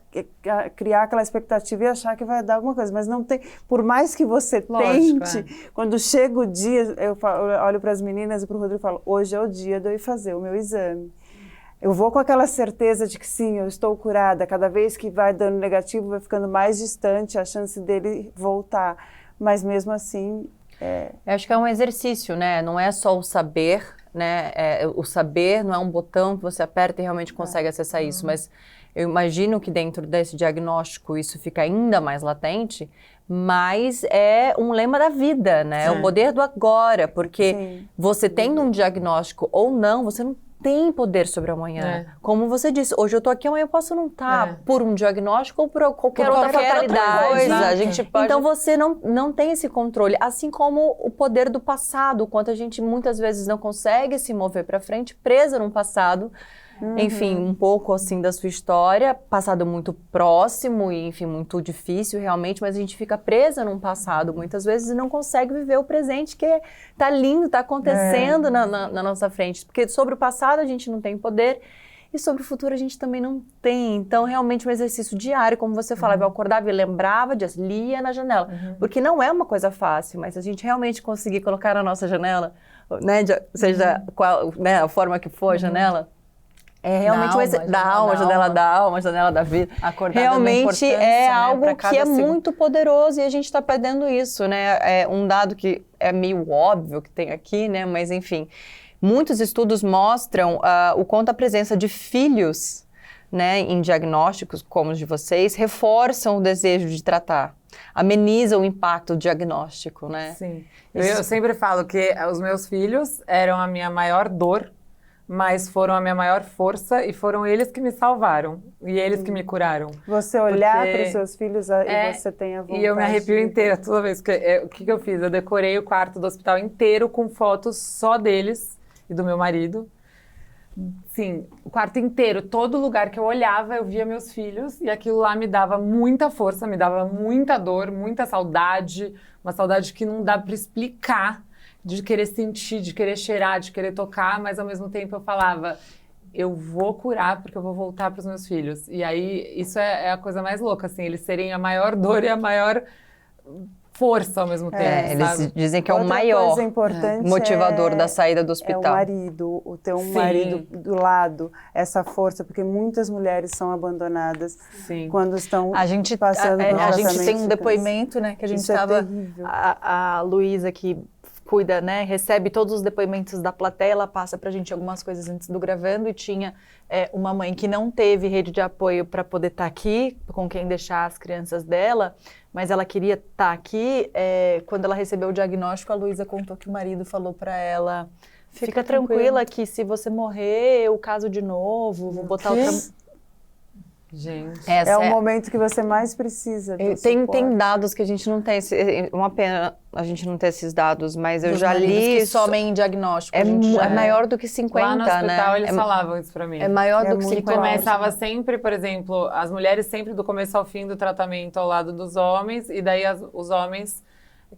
S5: criar aquela expectativa e achar que vai dar alguma coisa, mas não tem, por mais que você tente, quando chega o dia, eu olho para as meninas e para o Rodrigo e falo, hoje é o dia de eu ir fazer o meu exame. Eu vou com aquela certeza de que sim, eu estou curada, cada vez que vai dando negativo, vai ficando mais distante a chance dele voltar, mas mesmo assim...
S4: Eu acho que é um exercício, né? Não é só o saber, né? O saber não é um botão que você aperta e realmente consegue acessar isso, mas eu imagino que dentro desse diagnóstico isso fica ainda mais latente, mas é um lema da vida, né? É o poder do agora, porque você tendo um diagnóstico ou não, você não tem poder sobre o amanhã. Como você disse, hoje eu tô aqui, amanhã eu posso não estar por um diagnóstico ou por qualquer outra fatalidade.
S1: A gente pode...
S4: Então você não tem esse controle, assim como o poder do passado, o quanto a gente muitas vezes não consegue se mover para frente, presa num passado, enfim, um pouco assim da sua história, passado muito próximo e, enfim, muito difícil realmente, mas a gente fica presa num passado muitas vezes e não consegue viver o presente que tá lindo, tá acontecendo na nossa frente. Porque sobre o passado a gente não tem poder e sobre o futuro a gente também não tem. Então, realmente um exercício diário, como você falava, eu acordava e lembrava, lia na janela. Porque não é uma coisa fácil, mas se a gente realmente conseguir colocar na nossa janela, né, seja qual, né, a forma que for a janela, realmente janela da vida.
S1: Acordar
S4: realmente
S1: né,
S4: algo que é muito poderoso e a gente está perdendo isso, né? É um dado que é meio óbvio que tem aqui, né? Mas enfim, muitos estudos mostram o quanto a presença de filhos, né, em diagnósticos como os de vocês, reforçam o desejo de tratar, amenizam o impacto do diagnóstico, né?
S6: Sim. Eu sempre falo que os meus filhos eram a minha maior dor, mas foram a minha maior força e foram eles que me salvaram e eles que me curaram.
S5: Você olhar para os seus filhos e você tem a vontade.
S6: E eu me arrepio inteira toda vez. O que eu fiz? Eu decorei o quarto do hospital inteiro com fotos só deles e do meu marido. Sim, o quarto inteiro, todo lugar que eu olhava, eu via meus filhos e aquilo lá me dava muita força, me dava muita dor, muita saudade, uma saudade que não dá para explicar, de querer sentir, de querer cheirar, de querer tocar, mas ao mesmo tempo eu falava, eu vou curar porque eu vou voltar para os meus filhos. E aí, isso é a coisa mais louca, assim, eles serem a maior dor e a maior força ao mesmo tempo,
S4: eles dizem que é o maior motivador da saída do hospital.
S5: É o marido, o ter um marido do lado, essa força, porque muitas mulheres são abandonadas quando estão passando por
S7: a gente tem um depoimento, né, que a gente estava, a Luísa que cuida, né, recebe todos os depoimentos da plateia, ela passa pra gente algumas coisas antes do gravando e tinha uma mãe que não teve rede de apoio para poder estar aqui, com quem deixar as crianças dela, mas ela queria estar aqui. Quando ela recebeu o diagnóstico, a Luísa contou que o marido falou para ela, fica tranquila que se você morrer, eu caso de novo, vou botar outra...
S6: Gente.
S4: Essa
S5: É o momento que você mais precisa do
S4: Tem
S5: suporte.
S4: dados que a gente não tem. Uma pena a gente não ter esses dados, mas eu
S1: Dos
S4: já
S1: maridos
S4: li.
S1: que somem em diagnóstico.
S4: É,
S1: a gente já-
S4: é maior do que 50,
S6: Lá no hospital
S4: né?
S6: eles falavam isso pra mim.
S4: É maior
S5: É
S4: do que
S5: muito
S4: 50.
S6: Começava sempre, por exemplo, as mulheres sempre do começo ao fim do tratamento ao lado dos homens, e daí os homens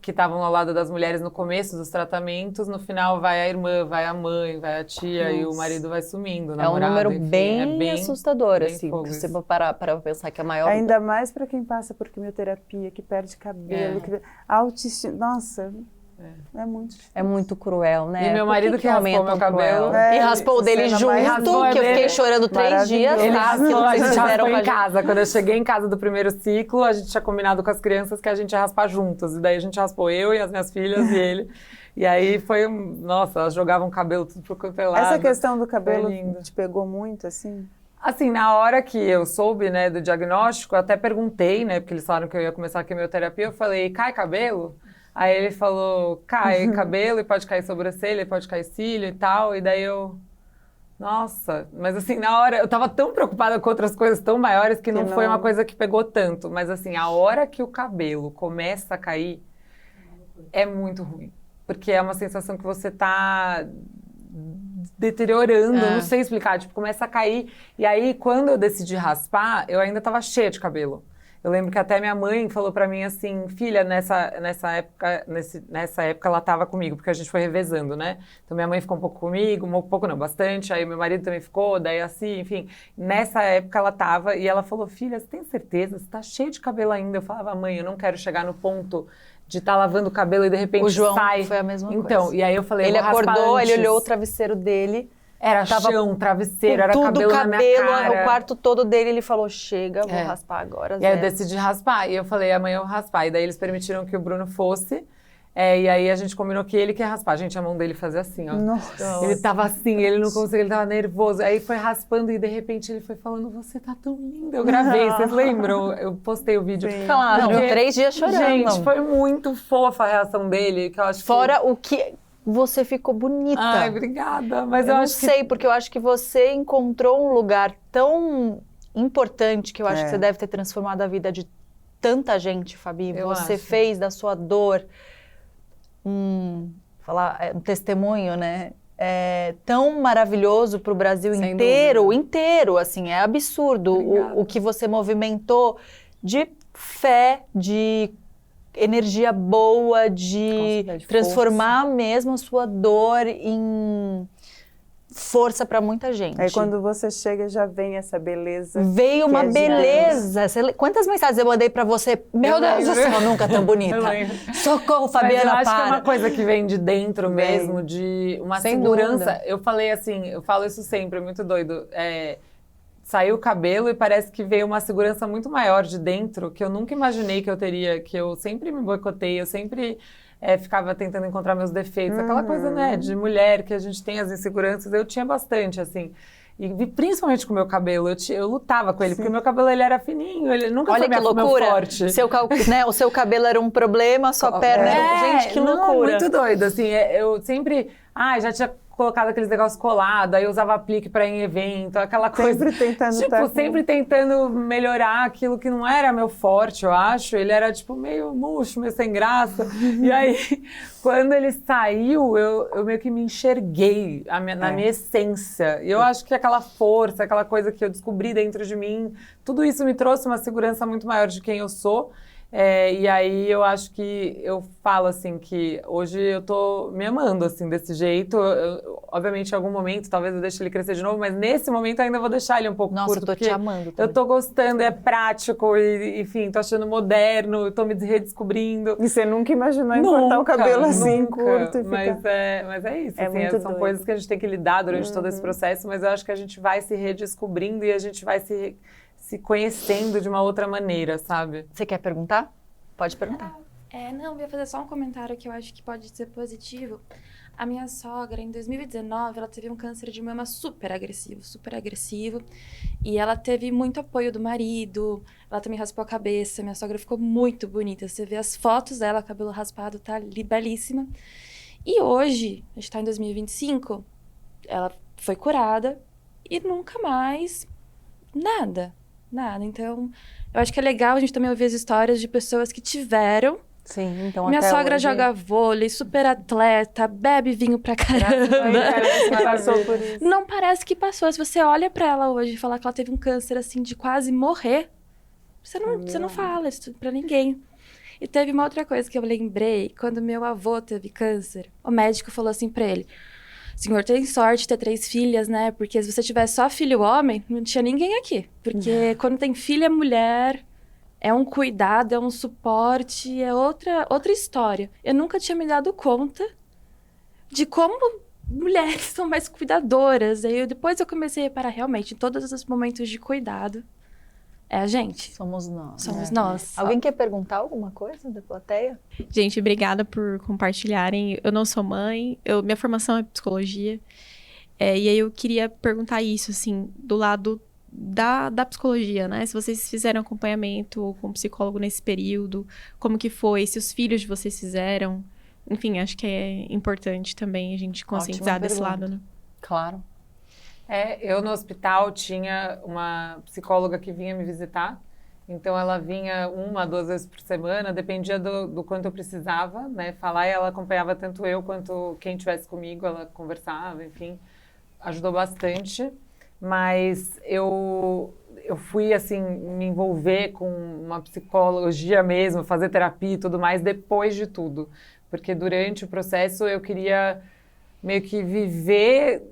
S6: que estavam ao lado das mulheres no começo dos tratamentos, no final vai a irmã, vai a mãe, vai a tia e o marido vai sumindo, o
S4: É um
S6: namorado,
S4: número
S6: enfim,
S4: bem assustador,
S6: bem
S4: assim.
S6: fogo
S4: Se você
S6: isso.
S4: parar para pensar que é maior.
S5: Ainda mais para quem passa por quimioterapia, que perde cabelo, que autoestima. Nossa, é muito difícil.
S4: É muito cruel, né?
S6: E meu
S4: Por
S6: marido que raspou
S4: aumentam
S6: meu cabelo.
S4: cruel?
S5: É,
S1: E raspou o dele
S5: cena
S1: junto,
S5: mais
S6: raspou
S1: que eu
S6: dele.
S1: fiquei chorando 3 dias,
S5: Maravilhoso.
S6: Ele
S1: tá?
S6: raspou,
S1: Aquilo
S6: a
S1: que
S6: gente
S1: fizeram
S6: raspou
S1: com a
S6: em
S1: gente.
S6: casa. Quando eu cheguei em casa do primeiro ciclo, a gente tinha combinado com as crianças que a gente ia raspar juntos. E daí a gente raspou eu e as minhas filhas e ele. E aí foi, nossa, elas jogavam cabelo tudo pro quanto é lado.
S5: Essa questão do
S6: Foi
S5: cabelo
S6: lindo.
S5: te pegou muito, assim?
S6: Assim, na hora que eu soube, né, do diagnóstico, eu até perguntei, né, porque eles falaram que eu ia começar a quimioterapia, eu falei, cai cabelo? Aí ele falou, cai cabelo e pode cair sobrancelha, e pode cair cílio e tal, e daí eu... Nossa, mas assim, na hora, eu tava tão preocupada com outras coisas tão maiores que não foi uma coisa que pegou tanto, mas assim, a hora que o cabelo começa a cair, é muito ruim, porque é uma sensação que você tá deteriorando, eu não sei explicar, tipo, começa a cair, e aí quando eu decidi raspar, eu ainda tava cheia de cabelo. Eu lembro que até minha mãe falou pra mim assim, filha, nessa época ela tava comigo, porque a gente foi revezando, né? Então minha mãe ficou um pouco comigo, um pouco não, bastante, aí meu marido também ficou, daí assim, enfim. Nessa época ela tava, e ela falou, filha, você tem certeza? Você tá cheio de cabelo ainda? Eu falava, mãe, eu não quero chegar no ponto de estar lavando o cabelo e de repente
S1: O João
S6: sai.
S1: foi a mesma
S6: Então,
S1: coisa.
S6: e aí eu falei,
S1: Ele
S6: eu vou raspar
S1: acordou, ele
S6: antes.
S1: olhou o travesseiro dele,
S6: Era
S1: tava
S6: chão, travesseiro, era
S1: tudo
S6: cabelo na minha cara.
S1: o quarto todo dele, ele falou, chega, vou
S6: É.
S1: raspar agora.
S6: E aí eu
S1: Zé.
S6: decidi raspar. E eu falei, amanhã eu vou raspar. E daí eles permitiram que o Bruno fosse. E aí a gente combinou que ele quer raspar. Gente, a mão dele fazia assim, ó.
S5: Nossa.
S6: Ele tava assim, ele não conseguia, ele tava nervoso. Aí foi raspando e de repente ele foi falando, você tá tão linda. Eu gravei, vocês lembram? Eu postei o vídeo.
S5: Sim.
S1: Claro,
S6: Porque,
S1: 3 dias chorando.
S6: Gente, foi muito fofa a reação dele, que eu acho
S1: Fora o que você ficou bonita.
S6: Ai, obrigada. Mas
S1: eu
S6: eu
S1: não
S6: acho que...
S1: sei, porque eu acho que você encontrou um lugar tão importante que eu acho que você deve ter transformado a vida de tanta gente, Fabi.
S6: Eu
S1: Você
S6: acho.
S1: fez da sua dor um testemunho, né? Tão maravilhoso para o Brasil
S6: Sem
S1: inteiro, assim, é absurdo
S6: Obrigada.
S1: o que você movimentou de fé, de energia boa, de
S4: De
S1: transformar mesmo a sua dor em força para muita gente.
S5: Aí quando você chega, já vem essa beleza.
S1: Veio uma
S5: que é
S1: beleza. Quantas mensagens eu mandei pra você? Meu
S6: Eu
S1: Deus do
S6: lembro.
S1: céu, nunca tão bonita.
S6: Eu lembro.
S1: Socorro,
S6: Mas
S1: Fabiana,
S6: eu acho que é
S1: para.
S6: uma coisa que vem de dentro mesmo, de uma
S4: Sem
S6: segurança.
S4: dúvida.
S6: Eu falei assim, eu falo isso sempre, é muito doido. Saiu o cabelo e parece que veio uma segurança muito maior de dentro, que eu nunca imaginei que eu teria, que eu sempre me boicotei, eu sempre ficava tentando encontrar meus defeitos. Aquela coisa, né, de mulher, que a gente tem as inseguranças, eu tinha bastante, assim. E principalmente com o meu cabelo, eu lutava com ele, porque o meu cabelo ele era fininho, ele nunca
S1: Olha
S6: foi
S1: que
S6: meu
S1: loucura.
S6: forte.
S1: O seu cabelo era um problema, sua perna era... Gente, que
S6: não,
S1: loucura.
S6: muito doido, assim, eu sempre, já tinha colocado aqueles negócios colados, aí eu usava aplique pra ir em evento, aquela coisa.
S5: Sempre tentando
S6: tipo,
S5: tá com-
S6: sempre tentando melhorar aquilo que não era meu forte, eu acho. Ele era, tipo, meio murcho, meio sem graça. E aí, quando ele saiu, eu meio que me enxerguei na minha essência. E eu acho que aquela força, aquela coisa que eu descobri dentro de mim, tudo isso me trouxe uma segurança muito maior de quem eu sou. E aí eu acho que eu falo assim que hoje eu tô me amando assim desse jeito. Obviamente em algum momento talvez eu deixe ele crescer de novo, mas nesse momento ainda vou deixar ele um pouco
S1: Nossa,
S6: curto.
S1: eu tô te
S6: porque
S1: amando
S6: eu
S1: também.
S6: tô gostando, é prático e enfim, tô achando moderno, eu tô me redescobrindo.
S5: E você nunca imaginou cortar o cabelo assim,
S6: nunca.
S5: curto e
S6: Mas
S5: ficar...
S6: é isso,
S5: É
S6: assim,
S5: muito
S6: são
S5: doido.
S6: coisas que a gente tem que lidar durante todo esse processo, mas eu acho que a gente vai se redescobrindo e a gente vai se conhecendo de uma outra maneira, sabe?
S1: Você quer perguntar? Pode perguntar.
S9: Não, eu ia fazer só um comentário que eu acho que pode ser positivo. A minha sogra, em 2019, ela teve um câncer de mama super agressivo. E ela teve muito apoio do marido, ela também raspou a cabeça. Minha sogra ficou muito bonita. Você vê as fotos dela, cabelo raspado, tá ali, belíssima. E hoje, a gente tá em 2025, ela foi curada e nunca mais nada. Nada. Então, eu acho que é legal a gente também ouvir as histórias de pessoas que tiveram.
S4: Sim, então
S9: Minha
S4: até
S9: sogra
S4: hoje...
S9: joga vôlei, super atleta, bebe vinho pra caramba.
S4: passou por isso.
S9: Não parece que passou. Se você olha pra ela hoje e falar que ela teve um câncer, assim, de quase morrer, você não fala isso pra ninguém. E teve uma outra coisa que eu lembrei, quando meu avô teve câncer, o médico falou assim pra ele: senhor, tem sorte de ter 3 filhas, né? Porque se você tivesse só filho homem, não tinha ninguém aqui. Porque quando tem filha mulher, é um cuidado, é um suporte, é outra história. Eu nunca tinha me dado conta de como mulheres são mais cuidadoras. Aí depois eu comecei a reparar, realmente, em todos os momentos de cuidado, é a gente.
S7: Somos nós.
S9: Somos nós.
S7: Alguém quer perguntar alguma coisa da plateia?
S10: Gente, obrigada por compartilharem. Eu não sou mãe, minha formação é psicologia. E aí eu queria perguntar isso, assim, do lado da psicologia, né? Se vocês fizeram acompanhamento com psicólogo nesse período, como que foi? Se os filhos de vocês fizeram? Enfim, acho que é importante também a gente conscientizar desse lado, né?
S4: Claro.
S6: Eu no hospital tinha uma psicóloga que vinha me visitar, então ela vinha 1, 2 vezes por semana, dependia do quanto eu precisava, né, falar, e ela acompanhava tanto eu quanto quem estivesse comigo, ela conversava, enfim, ajudou bastante, mas eu fui, assim, me envolver com uma psicologia mesmo, fazer terapia e tudo mais depois de tudo, porque durante o processo eu queria meio que viver,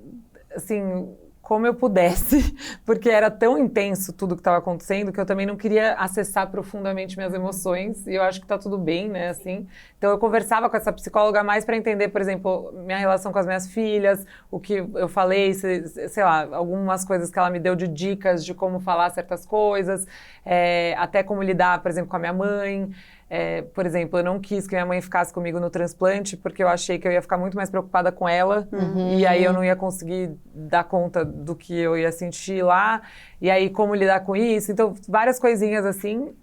S6: assim, como eu pudesse, porque era tão intenso tudo que estava acontecendo que eu também não queria acessar profundamente minhas emoções, e eu acho que tá tudo bem, né, assim. Então eu conversava com essa psicóloga mais para entender, por exemplo, minha relação com as minhas filhas, o que eu falei, sei lá, algumas coisas que ela me deu de dicas de como falar certas coisas, até como lidar, por exemplo, com a minha mãe. Por exemplo, eu não quis que minha mãe ficasse comigo no transplante porque eu achei que eu ia ficar muito mais preocupada com ela e aí eu não ia conseguir dar conta do que eu ia sentir lá, e aí como lidar com isso, então várias coisinhas assim,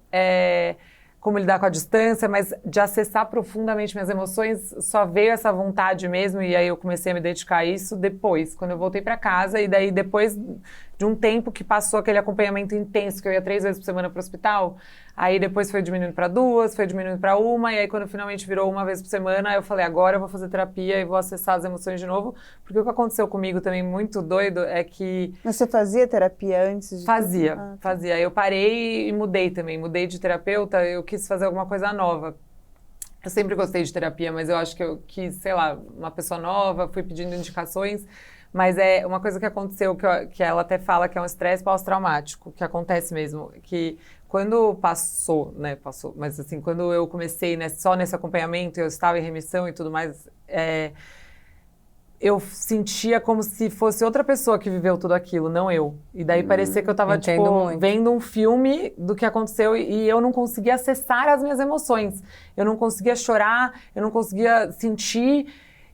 S6: como lidar com a distância, mas de acessar profundamente minhas emoções, só veio essa vontade mesmo, e aí eu comecei a me dedicar a isso depois, quando eu voltei para casa, e daí depois de um tempo que passou aquele acompanhamento intenso, que eu ia 3 vezes por semana para o hospital, aí depois foi diminuindo para 2, foi diminuindo para 1, e aí quando finalmente virou 1 vez por semana, eu falei, agora eu vou fazer terapia e vou acessar as emoções de novo, porque o que aconteceu comigo também muito doido é que...
S5: Mas você fazia terapia antes?
S6: Fazia. Eu parei e mudei também, mudei de terapeuta, eu quis fazer alguma coisa nova. Eu sempre gostei de terapia, mas eu acho que eu quis, sei lá, uma pessoa nova, fui pedindo indicações, mas é uma coisa que aconteceu, que ela até fala que é um estresse pós-traumático, que acontece mesmo, que quando passou, mas assim, quando eu comecei só nesse acompanhamento, eu estava em remissão e tudo mais, eu sentia como se fosse outra pessoa que viveu tudo aquilo, não eu. E daí parecia que eu estava, vendo um filme do que aconteceu e eu não conseguia acessar as minhas emoções. Eu não conseguia chorar, eu não conseguia sentir.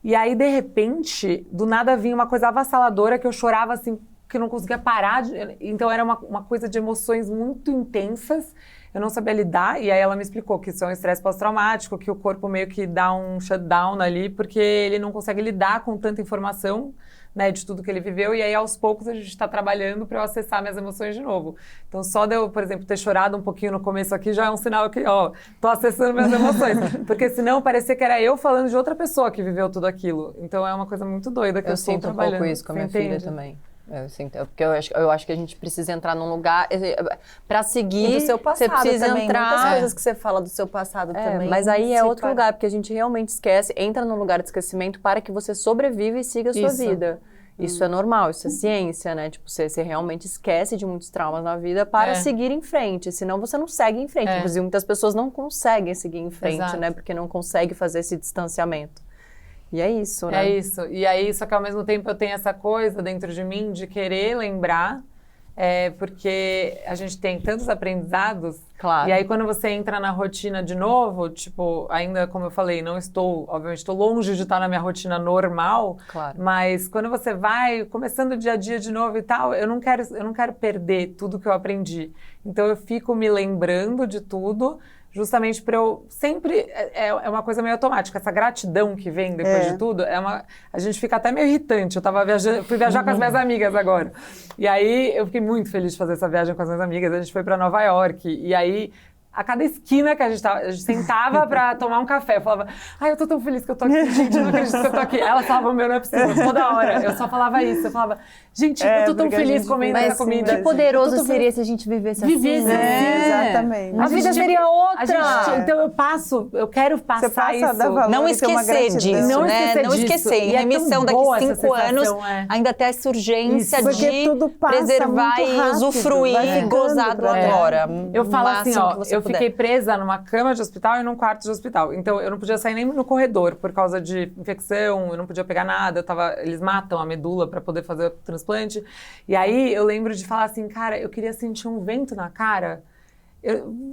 S6: E aí, de repente, do nada vinha uma coisa avassaladora que eu chorava assim, que eu não conseguia parar. Então era uma coisa de emoções muito intensas. Eu não sabia lidar, e aí ela me explicou que isso é um estresse pós-traumático, que o corpo meio que dá um shutdown ali, porque ele não consegue lidar com tanta informação, né, de tudo que ele viveu, e aí aos poucos a gente está trabalhando para eu acessar minhas emoções de novo. Então só de eu, por exemplo, ter chorado um pouquinho no começo aqui já é um sinal que, tô acessando minhas emoções, porque senão parecia que era eu falando de outra pessoa que viveu tudo aquilo. Então é uma coisa muito doida que eu estou trabalhando.
S4: Eu sinto um pouco isso com a minha filha também. Porque eu acho que a gente precisa entrar num lugar para seguir.
S7: E do seu passado
S4: você precisa
S7: também,
S4: entrar.
S7: muitas coisas que você fala do seu passado também.
S4: Mas aí é outro lugar, porque a gente realmente esquece, entra num lugar de esquecimento para que você sobreviva e siga a sua vida. Isso é normal, isso é ciência, né? Tipo, você realmente esquece de muitos traumas na vida para seguir em frente, senão você não segue em frente. Inclusive, muitas pessoas não conseguem seguir em frente, né? Porque não conseguem fazer esse distanciamento. E é isso, né?
S6: É isso. E aí, só que ao mesmo tempo eu tenho essa coisa dentro de mim de querer lembrar, porque a gente tem tantos aprendizados.
S4: Claro.
S6: E aí, quando você entra na rotina de novo, tipo, ainda como eu falei, obviamente, estou longe de estar na minha rotina normal.
S4: Claro.
S6: Mas quando você vai começando o dia a dia de novo e tal, eu não quero perder tudo que eu aprendi. Então, eu fico me lembrando de tudo, justamente para eu sempre... É uma coisa meio automática. Essa gratidão que vem depois de tudo, a gente fica até meio irritante. Eu tava fui viajar com as minhas amigas agora. E aí, eu fiquei muito feliz de fazer essa viagem com as minhas amigas. A gente foi para Nova York. E aí, a cada esquina que a gente sentava pra tomar um café. Eu falava, eu tô tão feliz que eu tô aqui, gente, eu não acredito que eu tô aqui. Elas falavam, meu, não é possível, toda hora. Eu só falava isso, eu falava, gente, eu tô tão feliz comendo essa comida.
S4: Que poderoso seria se a gente vivesse assim.
S5: Exatamente.
S4: A vida seria outra.
S6: Então eu quero passar isso.
S1: Não esquecer disso,
S6: Não
S1: né?
S6: esquecer
S1: Não
S6: disso.
S1: esquecer.
S6: E é
S1: Remissão
S6: tão boa
S1: daqui
S6: essa
S1: 5 anos,
S6: sensação,
S1: ainda ter essa urgência
S6: Isso.
S5: Porque tudo
S1: de
S5: passa
S1: preservar
S5: muito
S1: e
S5: rápido,
S1: usufruir
S5: vai
S1: e
S5: ficando
S1: gozar do
S5: pra lá.
S1: agora.
S6: Eu falo
S1: o
S6: assim,
S1: máximo
S6: ó,
S1: que você
S6: eu
S1: puder.
S6: fiquei presa numa cama de hospital e num quarto de hospital. Então, eu não podia sair nem no corredor por causa de infecção, eu não podia pegar nada, eles matam a medula para poder fazer o transplante. E aí, eu lembro de falar assim, cara, eu queria sentir um vento na cara.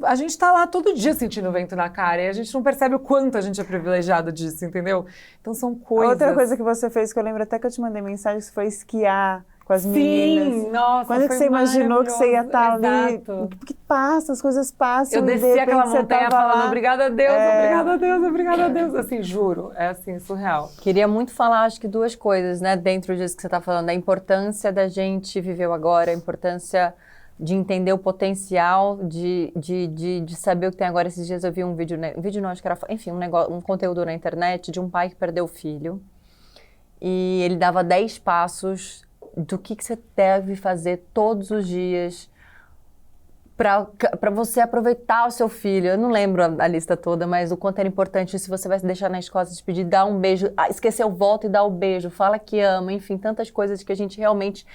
S6: A gente tá lá todo dia sentindo vento na cara e a gente não percebe o quanto a gente é privilegiado disso, entendeu? Então, são coisas...
S5: Outra coisa que você fez, que eu lembro até que eu te mandei mensagem, que foi esquiar com as meninas.
S6: Sim, nossa,
S5: Quando que você imaginou que você ia estar ali?
S6: Exato.
S5: Porque passa, as coisas passam.
S6: Eu
S5: e de
S6: desci aquela
S5: repente você
S6: montanha
S5: tava
S6: falando
S5: lá.
S6: obrigada a Deus, obrigada a Deus, obrigada a Deus. Assim, juro, é assim, surreal.
S4: Queria muito falar, acho que 2 coisas, né, dentro disso que você está falando. A importância da gente viver o agora, a importância de entender o potencial, de saber o que tem agora. Esses dias eu vi um vídeo não, acho que era, enfim, um conteúdo na internet de um pai que perdeu o filho. E ele dava 10 passos do que você deve fazer todos os dias para você aproveitar o seu filho. Eu não lembro a lista toda, mas o quanto era importante. Se você vai se deixar na escola, se despedir, dar um beijo, esqueceu, volta e dá o beijo, fala que ama, enfim, tantas coisas que a gente realmente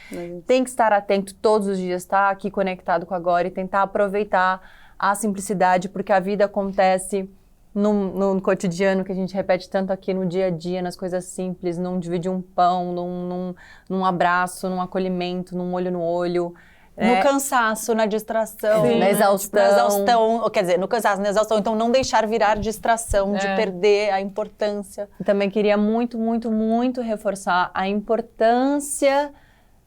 S4: tem que estar atento todos os dias, estar aqui conectado com o agora e tentar aproveitar a simplicidade, porque a vida acontece no cotidiano, que a gente repete tanto aqui no dia a dia, nas coisas simples, num dividir um pão, num abraço, num acolhimento, num olho no olho.
S1: No cansaço, na distração,
S4: na exaustão.
S1: Na exaustão, quer dizer, no cansaço, na exaustão. Então, não deixar virar distração, de perder a importância.
S4: Também queria muito, muito, muito reforçar a importância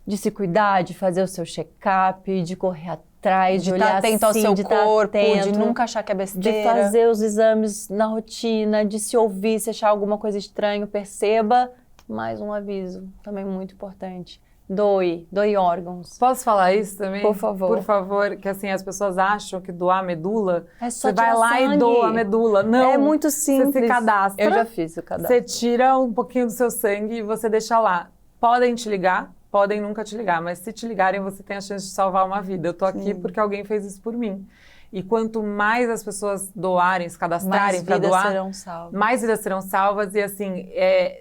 S4: de se cuidar, de fazer o seu check-up, de correr atrás,
S1: De
S4: de
S1: estar
S4: olhar
S1: atento ao
S4: assim,
S1: seu
S4: de estar
S1: corpo, de
S4: atento,
S1: nunca achar que é
S4: de
S1: besteira.
S4: fazer os exames na rotina, de se ouvir, se achar alguma coisa estranha, perceba. Mais um aviso, também muito importante. Doe órgãos.
S6: Posso falar isso também?
S4: Por favor.
S6: Por favor, que assim, as pessoas acham que doar medula,
S4: É só
S6: você vai
S4: tirar
S6: lá
S4: sangue.
S6: e doa a medula. Não,
S4: É muito simples.
S6: Você se cadastra.
S4: Eu já fiz o cadastro.
S6: Você tira um pouquinho do seu sangue e você deixa lá. Podem te ligar, podem nunca te ligar, mas se te ligarem, você tem a chance de salvar uma vida. Eu tô aqui porque alguém fez isso por mim. E quanto mais as pessoas doarem, se cadastrarem para doar,
S1: serão salvas.
S6: mais vidas serão salvas. E assim,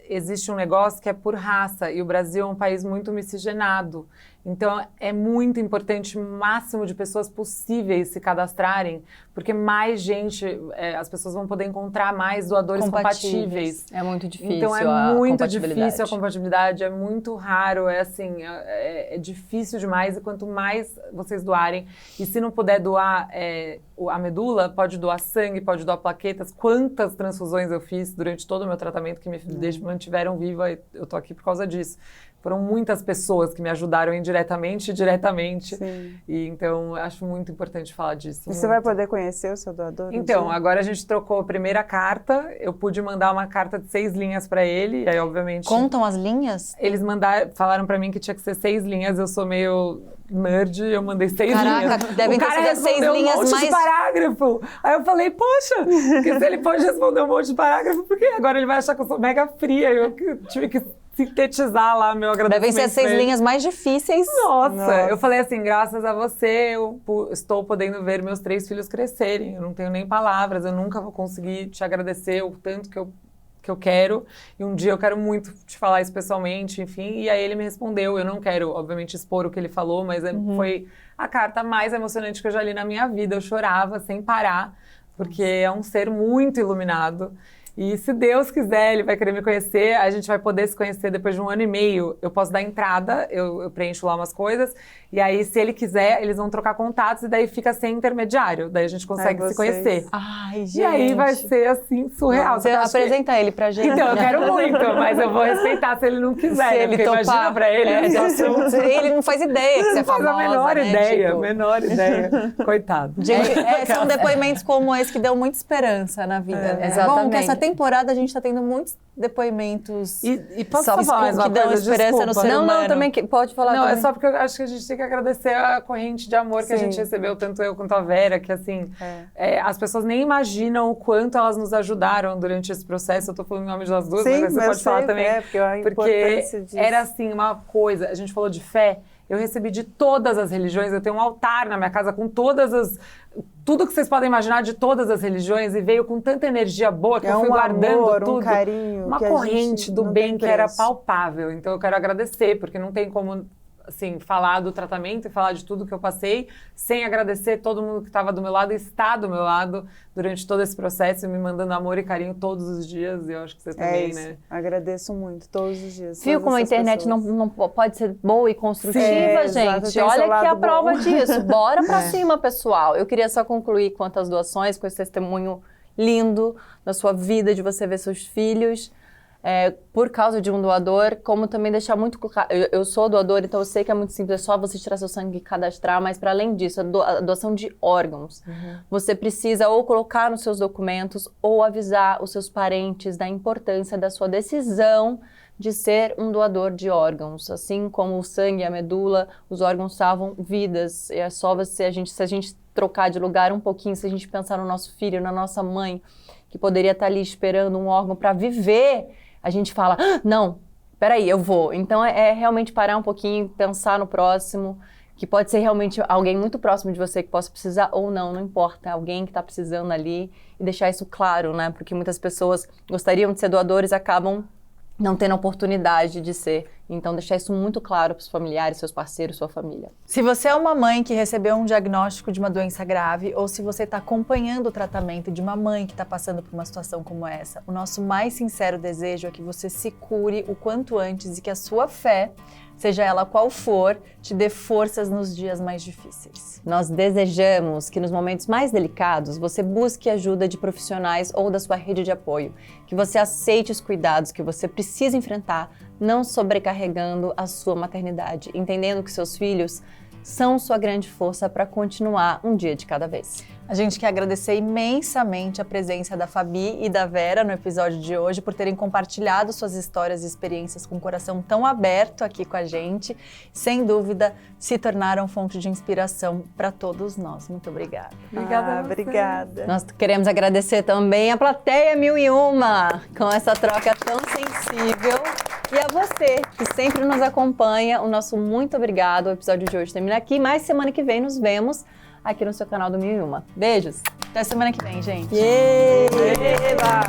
S6: existe um negócio que é por raça, e o Brasil é um país muito miscigenado. Então, é muito importante o máximo de pessoas possíveis se cadastrarem, porque mais gente, as pessoas vão poder encontrar mais doadores compatíveis.
S4: É muito difícil.
S6: Então, é
S4: a
S6: muito
S4: compatibilidade.
S6: difícil a compatibilidade, é muito raro, é difícil demais. E quanto mais vocês doarem, e se não puder doar a medula, pode doar sangue, pode doar plaquetas. Quantas transfusões eu fiz durante todo o meu tratamento que me mantiveram viva, e eu tô aqui por causa disso. Foram muitas pessoas que me ajudaram indiretamente e diretamente.
S5: Sim.
S6: E então, acho muito importante falar disso.
S5: E você vai poder conhecer o seu doador?
S6: Então, agora a gente trocou a primeira carta. Eu pude mandar uma carta de 6 linhas para ele. E aí, obviamente...
S1: Contam as linhas?
S6: Eles falaram para mim que tinha que ser 6 linhas. Eu sou meio nerd, eu mandei 6 linhas.
S1: Caraca, devem ter sido 6 linhas
S6: um monte de parágrafo. Aí eu falei, poxa, porque se ele pode responder um monte de parágrafo, por que agora ele vai achar que eu sou mega fria? Eu tive que sintetizar lá meu agradecimento.
S1: Devem ser 6 linhas mais difíceis.
S6: Nossa, eu falei assim, graças a você, eu estou podendo ver meus 3 filhos crescerem. Eu não tenho nem palavras, eu nunca vou conseguir te agradecer o tanto que eu quero. E um dia eu quero muito te falar isso pessoalmente, enfim. E aí ele me respondeu. Eu não quero, obviamente, expor o que ele falou, mas foi a carta mais emocionante que eu já li na minha vida. Eu chorava sem parar, porque é um ser muito iluminado. E se Deus quiser, ele vai querer me conhecer, a gente vai poder se conhecer depois de 1 ano e meio. Eu posso dar entrada, eu preencho lá umas coisas, e aí, se ele quiser, eles vão trocar contatos, e daí fica sem intermediário. Daí a gente consegue se conhecer.
S1: Ai, gente.
S6: E aí vai ser, assim, surreal.
S1: Você apresenta ele pra gente.
S6: Então, eu quero muito, mas eu vou respeitar se ele não quiser.
S1: Se ele topar.
S6: Imagina pra ele.
S1: Ele não faz ideia que você é famosa,
S6: a menor
S1: né?
S6: ideia,
S1: Tipo...
S6: menor ideia. Coitado.
S1: São depoimentos como esse que dão muita esperança na vida. Né?
S4: Exatamente.
S1: Bom, que essa temporada a gente tá tendo muitos depoimentos
S6: E posso falar mais uma
S1: que dão
S6: coisa?
S1: esperança no
S6: Desculpa.
S1: ser humano.
S4: Não, também pode falar.
S6: Não,
S4: também.
S6: é só porque eu acho que a gente tem que agradecer a corrente de amor que a gente recebeu, tanto eu quanto a Vera, que assim, as pessoas nem imaginam o quanto elas nos ajudaram durante esse processo. Eu tô falando em nome das duas,
S5: Sim,
S6: mas você pode falar também.
S5: Porque a importância disso.
S6: Era assim, uma coisa, a gente falou de fé, eu recebi de todas as religiões, eu tenho um altar na minha casa com tudo que vocês podem imaginar de todas as religiões, e veio com tanta energia boa que eu fui guardando
S5: amor,
S6: tudo.
S5: Um carinho.
S6: Uma
S5: que
S6: corrente do bem que era palpável. Então eu quero agradecer, porque não tem como, assim, falar do tratamento e falar de tudo que eu passei sem agradecer todo mundo que estava do meu lado e está do meu lado durante todo esse processo, me mandando amor e carinho todos os dias, e eu acho que você também, né?
S5: Agradeço muito, todos os dias.
S4: Viu como a internet não pode ser boa e construtiva, gente?
S5: Exato,
S4: Olha aqui a
S5: bom.
S4: prova disso. Bora pra cima, pessoal. Eu queria só concluir quanto às doações, com esse testemunho lindo da sua vida, de você ver seus filhos por causa de um doador, como também deixar muito claro. Eu sou doadora, então eu sei que é muito simples, é só você tirar seu sangue e cadastrar, mas para além disso, a doação de órgãos. Você precisa ou colocar nos seus documentos ou avisar os seus parentes da importância da sua decisão de ser um doador de órgãos. Assim como o sangue e a medula, os órgãos salvam vidas. E é só se a gente trocar de lugar um pouquinho, se a gente pensar no nosso filho, na nossa mãe, que poderia estar ali esperando um órgão para viver, a gente fala, não, peraí, eu vou. Então é realmente parar um pouquinho, pensar no próximo, que pode ser realmente alguém muito próximo de você que possa precisar ou não importa, alguém que está precisando ali, e deixar isso claro, né? Porque muitas pessoas gostariam de ser doadores, acabam não tendo a oportunidade de ser. Então, deixar isso muito claro para os familiares, seus parceiros, sua família.
S1: Se você é uma mãe que recebeu um diagnóstico de uma doença grave, ou se você está acompanhando o tratamento de uma mãe que está passando por uma situação como essa, o nosso mais sincero desejo é que você se cure o quanto antes e que a sua fé, seja ela qual for, te dê forças nos dias mais difíceis.
S4: Nós desejamos que nos momentos mais delicados você busque ajuda de profissionais ou da sua rede de apoio, que você aceite os cuidados que você precisa enfrentar, não sobrecarregando a sua maternidade, entendendo que seus filhos são sua grande força para continuar um dia de cada vez.
S1: A gente quer agradecer imensamente a presença da Fabi e da Vera no episódio de hoje, por terem compartilhado suas histórias e experiências com o coração tão aberto aqui com a gente. Sem dúvida, se tornaram fonte de inspiração para todos nós. Muito obrigada.
S5: Obrigada.
S4: Nós queremos agradecer também a plateia 1001, com essa troca tão sensível. E a você, que sempre nos acompanha, o nosso muito obrigado. O episódio de hoje termina aqui, mas semana que vem nos vemos aqui no seu canal do 1001. Beijos!
S1: Até semana que vem, gente!
S4: Eba!